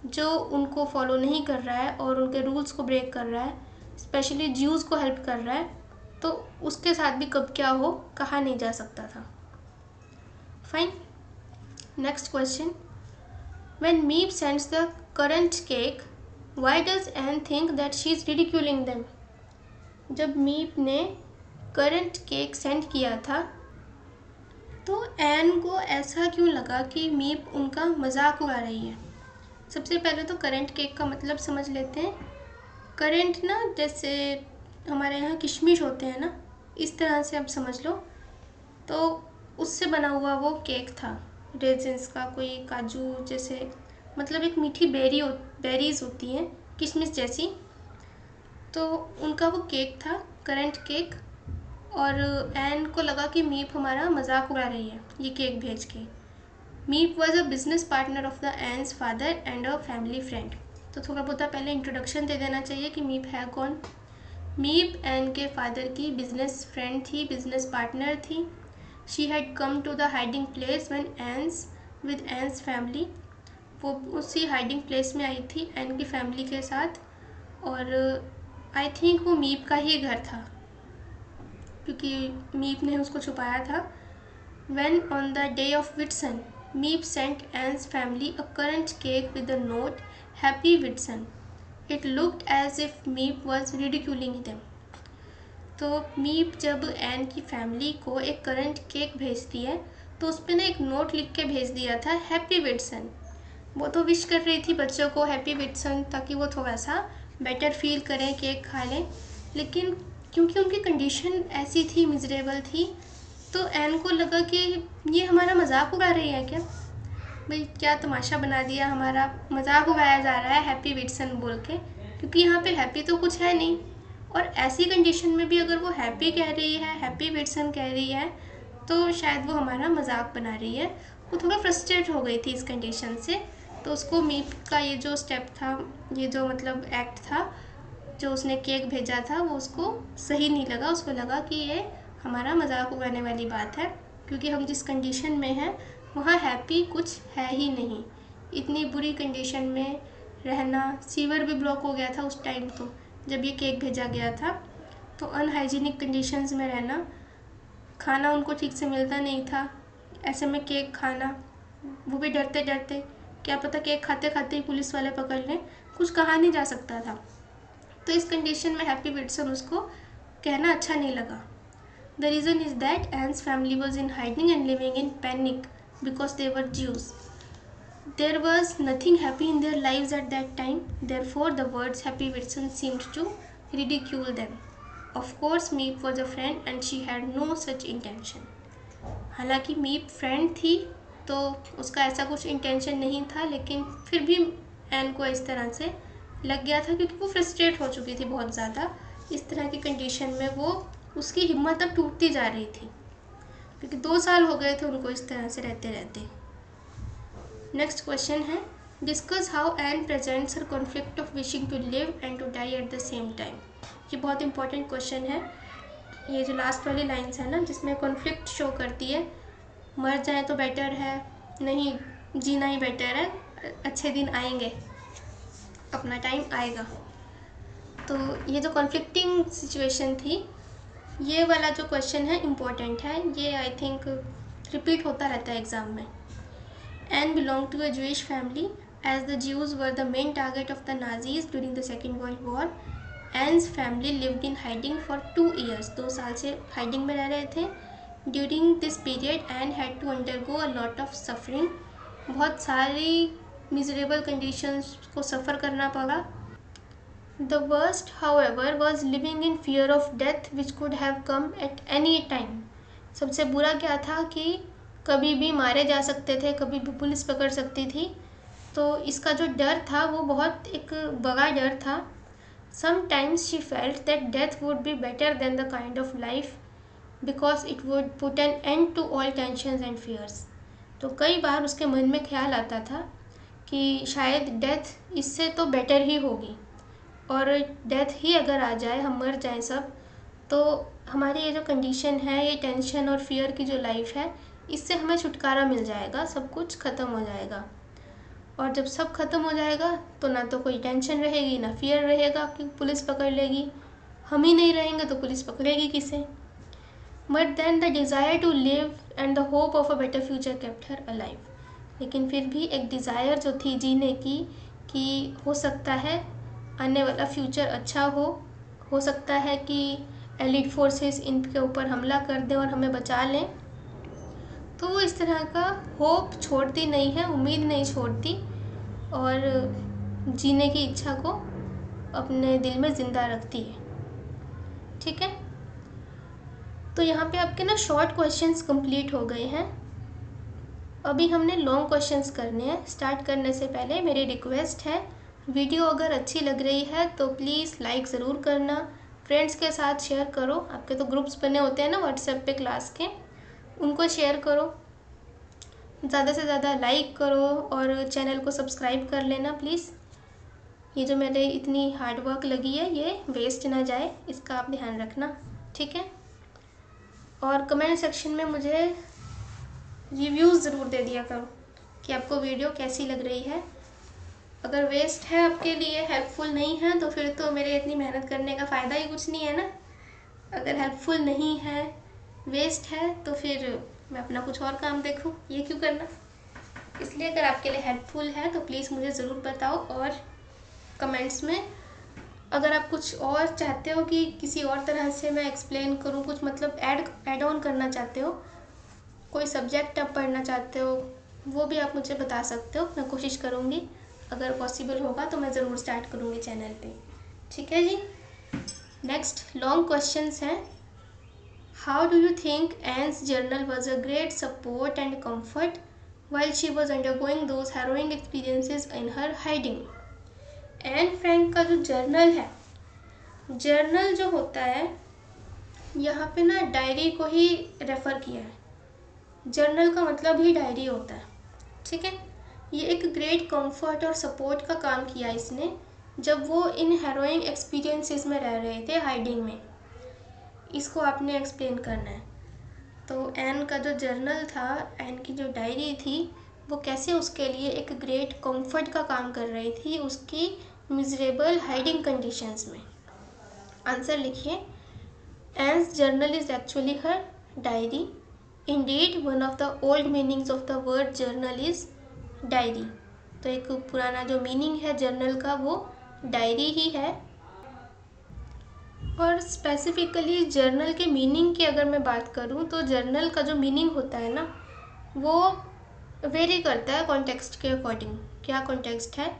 जो उनको फॉलो नहीं कर रहा है और उनके रूल्स को ब्रेक कर रहा है, स्पेशली ज्यूज़ को हेल्प कर रहा है, तो उसके साथ भी कब क्या हो कहा नहीं जा सकता था। Fine, next question. When Miep sends the currant cake, why does Anne think that she is ridiculing them. जब मीप ने करंट केक सेंड किया था तो एन को ऐसा क्यों लगा कि मीप उनका मजाक उड़ा रही है। सबसे पहले तो करंट केक का मतलब समझ लेते हैं। करंट ना, जैसे हमारे यहाँ किशमिश होते हैं ना, इस तरह से आप समझ लो, तो उससे बना हुआ वो केक था, रेजिन्स का, कोई काजू जैसे, मतलब एक मीठी बेरीज होती हैं किशमिश जैसी, तो उनका वो केक था, करंट केक। और एन को लगा कि मीप हमारा मजाक उड़ा रही है ये केक भेज के। Miep was a business partner of the Anne's father and a family friend. तो थोड़ा बहुत पहले इंट्रोडक्शन दे देना चाहिए कि मीप है कौन। मीप एन के फादर की बिजनेस फ्रेंड थी, बिजनेस पार्टनर थी। She had come to the hiding place when Anne's with Anne's family. वो उसी हाइडिंग प्लेस में आई थी एन की फैमिली के साथ, और आई थिंक वो मीप का ही घर था क्योंकि मीप ने उसको छुपाया था। When on the day of Whitsun, Meep sent Anne's family a currant cake with the note, "Happy Whitsun." It looked as if Meep was ridiculing them. तो मीप जब एन की फैमिली को एक करंट केक भेजती है तो उस पर ना एक नोट लिख के भेज दिया था, हैप्पी विट्सन। वो तो विश कर रही थी बच्चों को हैप्पी विट्सन ताकि वो थोड़ा सा बेटर फील करें, केक खा लें, लेकिन क्योंकि उनकी कंडीशन ऐसी थी, मिजरेबल थी, तो एन को लगा कि ये हमारा मजाक उड़ा रही है क्या, भाई क्या तमाशा बना दिया, हमारा मजाक उड़ाया जा रहा है हैप्पी विट्सन बोल के, क्योंकि यहाँ पे हैप्पी तो कुछ है नहीं, और ऐसी कंडीशन में भी अगर वो हैप्पी कह रही है, हैप्पी विट्सन कह रही है, तो शायद वो हमारा मजाक बना रही है। वो थोड़ा फ्रस्ट्रेट हो गई थी इस कंडीशन से, तो उसको मीप का ये जो स्टेप था, ये जो मतलब एक्ट था, जो उसने केक भेजा था, वो उसको सही नहीं लगा। उसको लगा कि ये हमारा मजाक उड़ाने वाली बात है, क्योंकि हम जिस कंडीशन में हैं वहाँ हैप्पी कुछ है ही नहीं। इतनी बुरी कंडीशन में रहना, सीवर भी ब्लॉक हो गया था उस टाइम, तो जब ये केक भेजा गया था, तो अनहाइजीनिक कंडीशंस में रहना, खाना उनको ठीक से मिलता नहीं था, ऐसे में केक खाना, वो भी डरते डरते, क्या पता केक खाते खाते ही पुलिस वाले पकड़ लें, कुछ कहा नहीं जा सकता था। तो इस कंडीशन में हैप्पी विट्सन उसको कहना अच्छा नहीं लगा। The reason is that Anne's family was in hiding and living in panic because they were Jews. There was nothing happy in their lives at that time. Therefore, the words Happy Whitsun seemed to ridicule them. Of course, Meep was a friend and she had no such intention. हालांकि मीप फ्रेंड थी तो उसका ऐसा कुछ इंटेंशन नहीं था, लेकिन फिर भी एन को इस तरह से लग गया था क्योंकि वो फ्रस्ट्रेट हो चुकी थी बहुत ज़्यादा। इस तरह की कंडीशन में वो, उसकी हिम्मत अब टूटती जा रही थी क्योंकि 2 साल हो गए थे उनको इस तरह से रहते रहते। नेक्स्ट क्वेश्चन है, discuss how Anne presents her conflict of wishing to live and to die at the same time. ये बहुत इंपॉर्टेंट क्वेश्चन है। ये जो लास्ट वाली लाइन्स है ना, जिसमें कॉन्फ्लिक्ट शो करती है, मर जाए तो बेटर है नहीं, जीना ही बेटर है, अच्छे दिन आएंगे, अपना टाइम आएगा। तो ये जो कॉन्फ्लिक्टिंग सिचुएशन थी, ये वाला जो क्वेश्चन है इम्पोर्टेंट है, ये आई थिंक रिपीट होता रहता है एग्ज़ाम में। Anne belong to a Jewish family as the Jews were the main target of the Nazis during the Second World War. Anne's family lived in hiding for 2 years, 2 साल से हाइडिंग में रह रहे थे। During this period Anne had to undergo a lot of suffering, बहुत सारी मिजरेबल कंडीशंस को सफ़र करना पड़ा। The worst, however, was living in fear of death which could have come at any time. सबसे बुरा क्या था कि कभी भी मारे जा सकते थे, कभी भी पुलिस पकड़ सकती थी, तो इसका जो डर था वो बहुत एक बड़ा डर था। Sometimes she felt that death would be better than the kind of life because it would put an end to all tensions and fears. तो कई बार उसके मन में ख्याल आता था कि शायद डेथ इससे तो बेटर ही होगी, और डेथ ही अगर आ जाए, हम मर जाएं सब, तो हमारी ये जो कंडीशन है, ये टेंशन और फियर की जो लाइफ है, इससे हमें छुटकारा मिल जाएगा, सब कुछ ख़त्म हो जाएगा। और जब सब ख़त्म हो जाएगा तो ना तो कोई टेंशन रहेगी, ना फियर रहेगा कि पुलिस पकड़ लेगी, हम ही नहीं रहेंगे तो पुलिस पकड़ेगी किसे। But then the desire to live and the hope of a better future kept her alive. लेकिन फिर भी एक डिज़ायर जो थी जीने की, कि हो सकता है आने वाला फ्यूचर अच्छा हो सकता है कि एलिट फोर्सेस इनके ऊपर हमला कर दें और हमें बचा लें, तो वो इस तरह का होप छोड़ती नहीं है, उम्मीद नहीं छोड़ती, और जीने की इच्छा को अपने दिल में ज़िंदा रखती है। ठीक है, तो यहाँ पे आपके ना शॉर्ट क्वेश्चंस कंप्लीट हो गए हैं। अभी हमने लॉन्ग क्वेश्चंस करने हैं। स्टार्ट करने से पहले मेरी रिक्वेस्ट है, वीडियो अगर अच्छी लग रही है तो प्लीज़ लाइक ज़रूर करना, फ्रेंड्स के साथ शेयर करो। आपके तो ग्रुप्स बने होते हैं ना व्हाट्सएप पे क्लास के, उनको शेयर करो, ज़्यादा से ज़्यादा लाइक करो और चैनल को सब्सक्राइब कर लेना प्लीज़। ये जो मेरे इतनी हार्ड वर्क लगी है ये वेस्ट ना जाए, इसका आप ध्यान रखना, ठीक है। और कमेंट सेक्शन में मुझे रिव्यूज़ ज़रूर दे दिया करो कि आपको वीडियो कैसी लग रही है। अगर वेस्ट है आपके लिए, हेल्पफुल नहीं है, तो फिर तो मेरे इतनी मेहनत करने का फ़ायदा ही कुछ नहीं है ना। अगर हेल्पफुल नहीं है, वेस्ट है, तो फिर मैं अपना कुछ और काम देखूं, ये क्यों करना। इसलिए अगर आपके लिए हेल्पफुल है तो प्लीज़ मुझे ज़रूर बताओ, और कमेंट्स में अगर आप कुछ और चाहते हो कि किसी और तरह से मैं एक्सप्लेन करूं, कुछ मतलब ऐड ऑन करना चाहते हो, कोई सब्जेक्ट आप पढ़ना चाहते हो, वो भी आप मुझे बता सकते हो। मैं कोशिश करूँगी, अगर पॉसिबल होगा तो मैं ज़रूर स्टार्ट करूँगी चैनल पे, ठीक है जी। नेक्स्ट लॉन्ग क्वेश्चंस हैं। How do you think Anne's journal was a great support and comfort while she was undergoing those harrowing experiences in her hiding. Anne Frank का जो जर्नल है, जर्नल जो होता है, यहाँ पे ना डायरी को ही रेफ़र किया है। जर्नल का मतलब ही डायरी होता है, ठीक है। ये एक ग्रेट कंफर्ट और सपोर्ट का काम किया इसने, जब वो इन हैरोइंग एक्सपीरियंसेस में रह रहे थे हाइडिंग में। इसको आपने एक्सप्लेन करना है। तो एन का जो जर्नल था, एन की जो डायरी थी, वो कैसे उसके लिए एक ग्रेट कंफर्ट का काम कर रही थी उसकी मिजरेबल हाइडिंग कंडीशंस में। आंसर लिखिए। Anne's journal is actually her diary. Indeed, one of the old meanings of the word journal is diary. तो एक पुराना जो मीनिंग है जर्नल का वो डायरी ही है। और स्पेसिफिकली जर्नल के मीनिंग की अगर मैं बात करूँ तो जर्नल का जो मीनिंग होता है ना, वो वेरी करता है कॉन्टेक्स्ट के अकॉर्डिंग। क्या कॉन्टेक्स्ट है,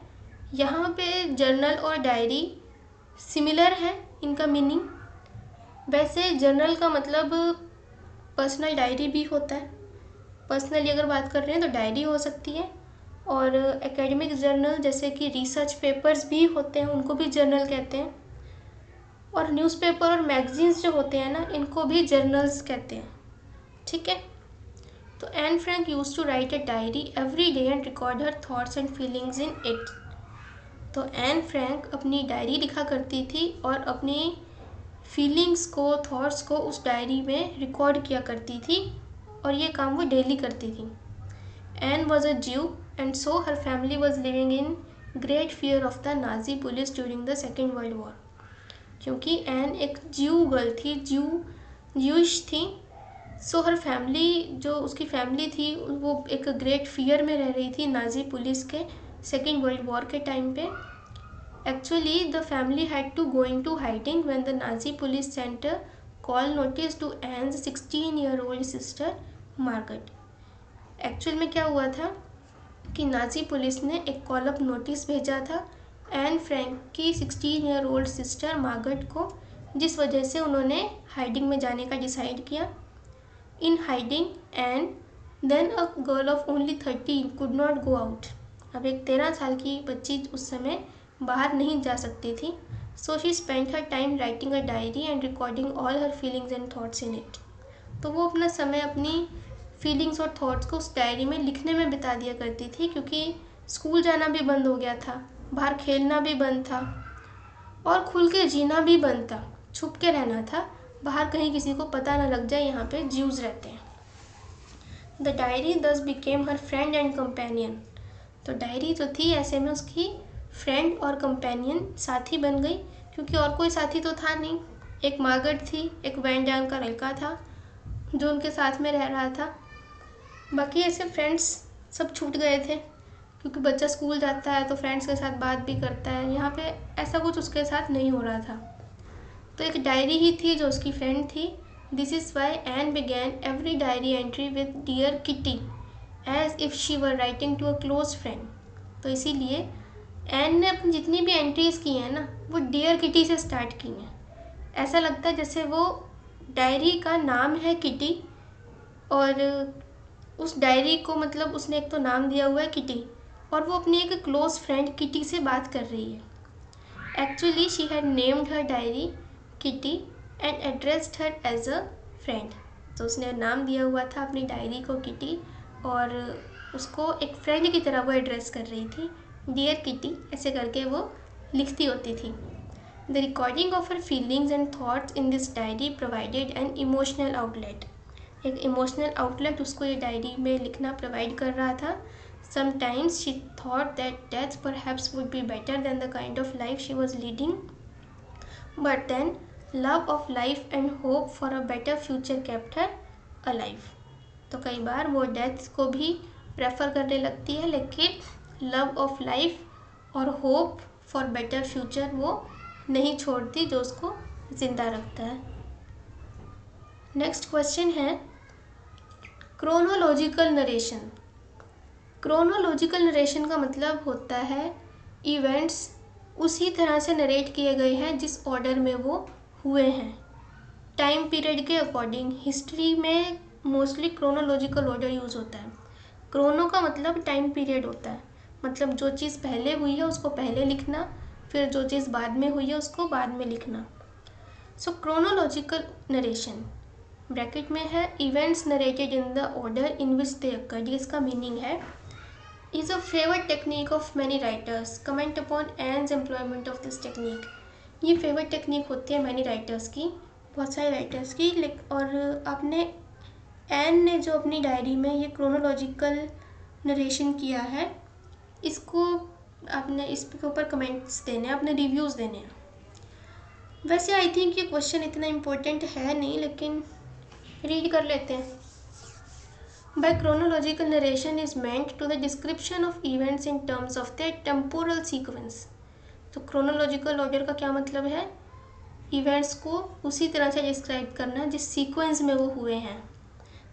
यहाँ पे जर्नल और डायरी सिमिलर है इनका मीनिंग। वैसे जर्नल का मतलब पर्सनल डायरी भी होता है, पर्सनली अगर बात कर रहे हैं तो डायरी हो सकती है, और एकेडमिक जर्नल जैसे कि रिसर्च पेपर्स भी होते हैं, उनको भी जर्नल कहते हैं। और न्यूज़पेपर और मैगजीन्स जो होते हैं ना, इनको भी जर्नल्स कहते हैं, ठीक है। तो Anne Frank used to write a diary every day and record her thoughts and feelings in it. तो एन फ्रैंक अपनी डायरी लिखा करती थी और अपनी फीलिंग्स को, थॉट्स को उस डायरी में रिकॉर्ड किया करती थी, और ये काम वो डेली करती थी। Anne was a Jew and so her family was living in great fear of the Nazi police during the Second World War. क्योंकि एन एक ज्यू गर्ल थी, ज्यूइश थी, सो हर फैमिली, जो उसकी फैमिली थी वो एक ग्रेट फियर में रह रही थी नाजी पुलिस के सेकेंड वर्ल्ड वॉर के टाइम पे. Actually, the family had to go into hiding when the Nazi police sent a call notice to Anne's 16-year-old sister Margaret. Actual में क्या हुआ था कि नाजी पुलिस ने एक कॉल अप नोटिस भेजा था एन फ्रैंक की 16-year-old सिस्टर मार्गरेट को, जिस वजह से उन्होंने हाइडिंग में जाने का डिसाइड किया. In hiding Anne, then a girl of only 13 could not go out. अब एक 13 साल की बच्ची उस समय बाहर नहीं जा सकती थी. So she spent her time writing a diary and recording all her feelings and thoughts in it. तो वो अपना समय अपनी फीलिंग्स और थॉट्स को उस डायरी में लिखने में बिता दिया करती थी, क्योंकि स्कूल जाना भी बंद हो गया था, बाहर खेलना भी बंद था और खुल के जीना भी बंद था. छुप के रहना था, बाहर कहीं किसी को पता ना लग जाए यहाँ पे ज्यूज रहते हैं. द डायरी दस became her friend and companion. तो डायरी जो थी ऐसे में उसकी फ्रेंड और कंपेनियन, साथी बन गई, क्योंकि और कोई साथी तो था नहीं. एक मार्गरेट थी, एक वैन डान का लड़का था जो उनके साथ में रह रहा था. बाकी ऐसे फ्रेंड्स सब छूट गए थे, क्योंकि बच्चा स्कूल जाता है तो फ्रेंड्स के साथ बात भी करता है. यहाँ पे ऐसा कुछ उसके साथ नहीं हो रहा था. तो एक डायरी ही थी जो उसकी फ्रेंड थी. This is why Anne began every diary entry with dear Kitty as if she were writing to a close friend. तो इसीलिए एन ने अपनी जितनी भी एंट्रीज की हैं ना, वो डियर किटी से स्टार्ट की हैं. ऐसा लगता है जैसे वो डायरी का नाम है किटी, और उस डायरी को मतलब उसने एक तो नाम दिया हुआ है किटी, और वो अपनी एक क्लोज फ्रेंड किटी से बात कर रही है. Actually she had named her diary Kitty and addressed her as a friend. तो उसने नाम दिया हुआ था अपनी डायरी को किटी, और उसको एक फ्रेंड की तरह वो एड्रेस कर रही थी, डियर किटी ऐसे करके वो लिखती होती थी. The recording of her feelings and thoughts in this diary provided an emotional outlet. एक इमोशनल आउटलेट उसको ये डायरी में लिखना प्रोवाइड कर रहा था. Sometimes she thought that death perhaps would be better than the kind of life she was leading, but then love of life and hope for a better future kept her alive. तो कई बार वो डेथ को भी प्रेफर करने लगती है, लेकिन लव ऑफ लाइफ और होप फॉर बेटर फ्यूचर वो नहीं छोड़ती, जो उसको ज़िंदा रखता है. नेक्स्ट क्वेश्चन है क्रोनोलॉजिकल नरेशन. क्रोनोलॉजिकल नरेशन का मतलब होता है इवेंट्स उसी तरह से नरेट किए गए हैं जिस ऑर्डर में वो हुए हैं, टाइम पीरियड के अकॉर्डिंग. हिस्ट्री में मोस्टली क्रोनोलॉजिकल ऑर्डर यूज़ होता है. क्रोनो का मतलब टाइम पीरियड होता है, मतलब जो चीज़ पहले हुई है उसको पहले लिखना, फिर जो चीज़ बाद में हुई है उसको बाद में लिखना. सो क्रोनोलॉजिकल नरेशन ब्रैकेट में है events narrated in the order in which they occurred. इसका मीनिंग है is a favourite technique of many writers. Comment upon and employment of this technique. ये फेवरेट टेक्निक होती है मैनी राइटर्स की, बहुत सारे राइटर्स की. और आपने एन ने जो अपनी डायरी में ये क्रोनोलॉजिकल नरेशन किया है, इसको आपने इसके ऊपर कमेंट्स देने हैं, अपने रिव्यूज़ देने हैं. वैसे आई थिंक ये क्वेश्चन इतना इम्पोर्टेंट है नहीं, लेकिन रीड कर लेते हैं. By chronological narration is meant to the description of events in terms of their temporal sequence. तो क्रोनोलॉजिकल ऑर्डर का क्या मतलब है? इवेंट्स को उसी तरह से डिस्क्राइब करना जिस सीक्वेंस में वो हुए हैं.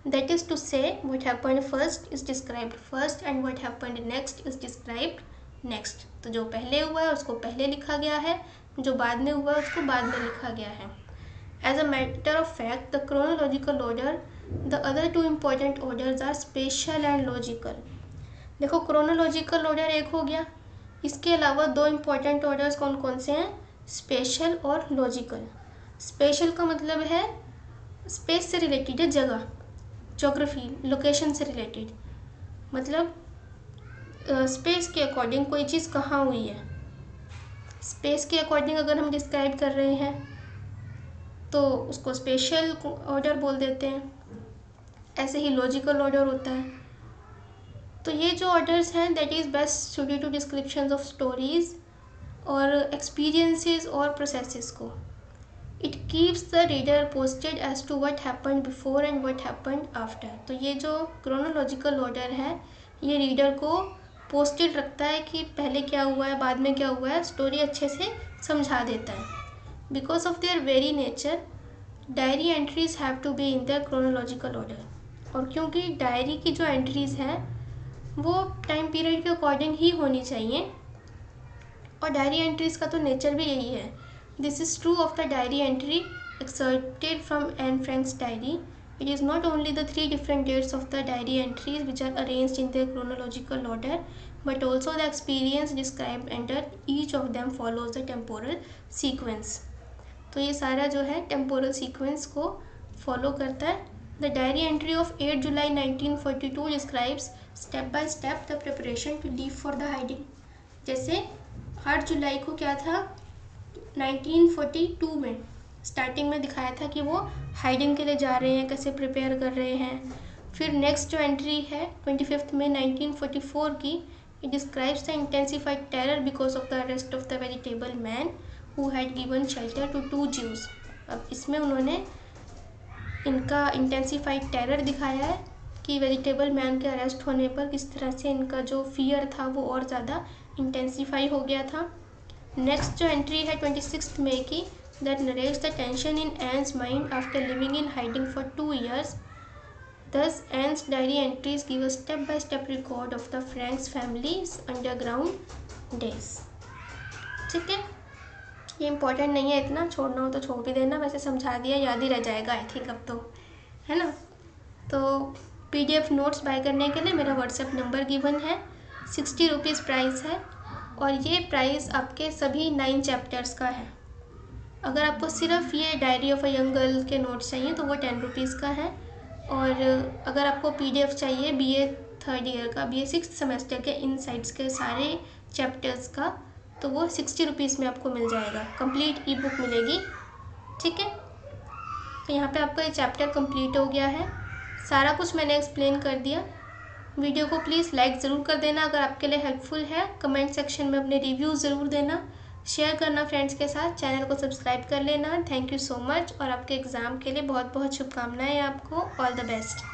That is to say, what happened first is described first and what happened next is described next. तो जो पहले हुआ है उसको पहले लिखा गया है, जो बाद में हुआ है उसको बाद में लिखा गया है. As a matter of fact, the chronological order, the other two important orders are spatial and logical. देखो chronological order एक हो गया, इसके अलावा दो important orders कौन कौन से हैं? स्पेशल और लॉजिकल. स्पेशल का मतलब है स्पेस से रिलेटेड है, जगह, जोग्राफी, लोकेशन से रिलेटेड, मतलब स्पेस के अकॉर्डिंग कोई चीज़ कहाँ हुई है. स्पेस के अकॉर्डिंग अगर हम डिस्क्राइब कर रहे हैं तो उसको स्पेशल ऑर्डर बोल देते हैं. ऐसे ही लॉजिकल ऑर्डर होता है. तो ये जो ऑर्डर्स हैं that is best suited to descriptions of stories और एक्सपीरियंसेस और प्रोसेसेस को। It keeps the reader posted as to what happened before and what happened after. तो ये जो क्रोनोलॉजिकल ऑर्डर है ये रीडर को पोस्टेड रखता है कि पहले क्या हुआ है, बाद में क्या हुआ है, स्टोरी अच्छे से समझा देता है। Because of their very nature diary entries have to be in the chronological order. और क्योंकि डायरी की जो एंट्रीज हैं वो टाइम पीरियड के अकॉर्डिंग ही होनी चाहिए, और डायरी एंट्रीज का तो नेचर भी यही है। This is true of the diary entry excerpted from Anne Frank's diary. It is not only the 3 different dates of the diary entries which are arranged in their chronological order, but also the experience described under each of them follows the temporal sequence. तो ये सारा जो है temporal sequence को follow करता है। The diary entry of 8 July 1942 describes step by step the preparation to leave for the hiding. जैसे 8 जुलाई को क्या था 1942 में स्टार्टिंग में दिखाया था कि वो हाइडिंग के लिए जा रहे हैं, कैसे प्रिपेयर कर रहे हैं। फिर नेक्स्ट जो एंट्री है 25 मई 1944 की, it describes the intensified terror because of the arrest of the vegetable man who had given shelter to 2 Jews. अब इसमें उन्होंने इनका इंटेंसिफाइड टेरर दिखाया है कि वेजिटेबल मैन के अरेस्ट होने पर किस तरह से इनका जो फियर था वो और ज़्यादा इंटेंसिफाई हो गया था। नेक्स्ट जो एंट्री है 26 मई की, that narrates the tension in Anne's mind after living in hiding for 2 years. Thus, Anne's diary entries give a step-by-step record of the Franks family's underground days. ठीक है, ये इम्पोर्टेंट नहीं है इतना, छोड़ना हो तो छोड़ भी देना, वैसे समझा दिया, याद ही रह जाएगा आई थिंक अब तो, है ना। तो PDF नोट्स बाय करने के लिए मेरा व्हाट्सएप नंबर गिवन है, 60 रुपीज़ प्राइस है, और ये प्राइस आपके सभी 9 चैप्टर्स का है। अगर आपको सिर्फ ये diary of a young girl के नोट्स चाहिए तो वो 10 रुपीज़ का है, और अगर आपको PDF चाहिए BA 3rd ईयर का, BA 6th सेमेस्टर के इनसाइट्स के सारे चैप्टर्स का, तो वो 60 रुपीज़ में आपको मिल जाएगा, कंप्लीट ई बुक मिलेगी। ठीक है, तो यहाँ पे आपका ये चैप्टर कंप्लीट हो गया है, सारा कुछ मैंने एक्सप्लेन कर दिया। वीडियो को प्लीज़ लाइक ज़रूर कर देना अगर आपके लिए हेल्पफुल है, कमेंट सेक्शन में अपने रिव्यू ज़रूर देना, शेयर करना फ्रेंड्स के साथ, चैनल को सब्सक्राइब कर लेना। थैंक यू सो मच, और आपके एग्ज़ाम के लिए बहुत बहुत शुभकामनाएं आपको। All the best.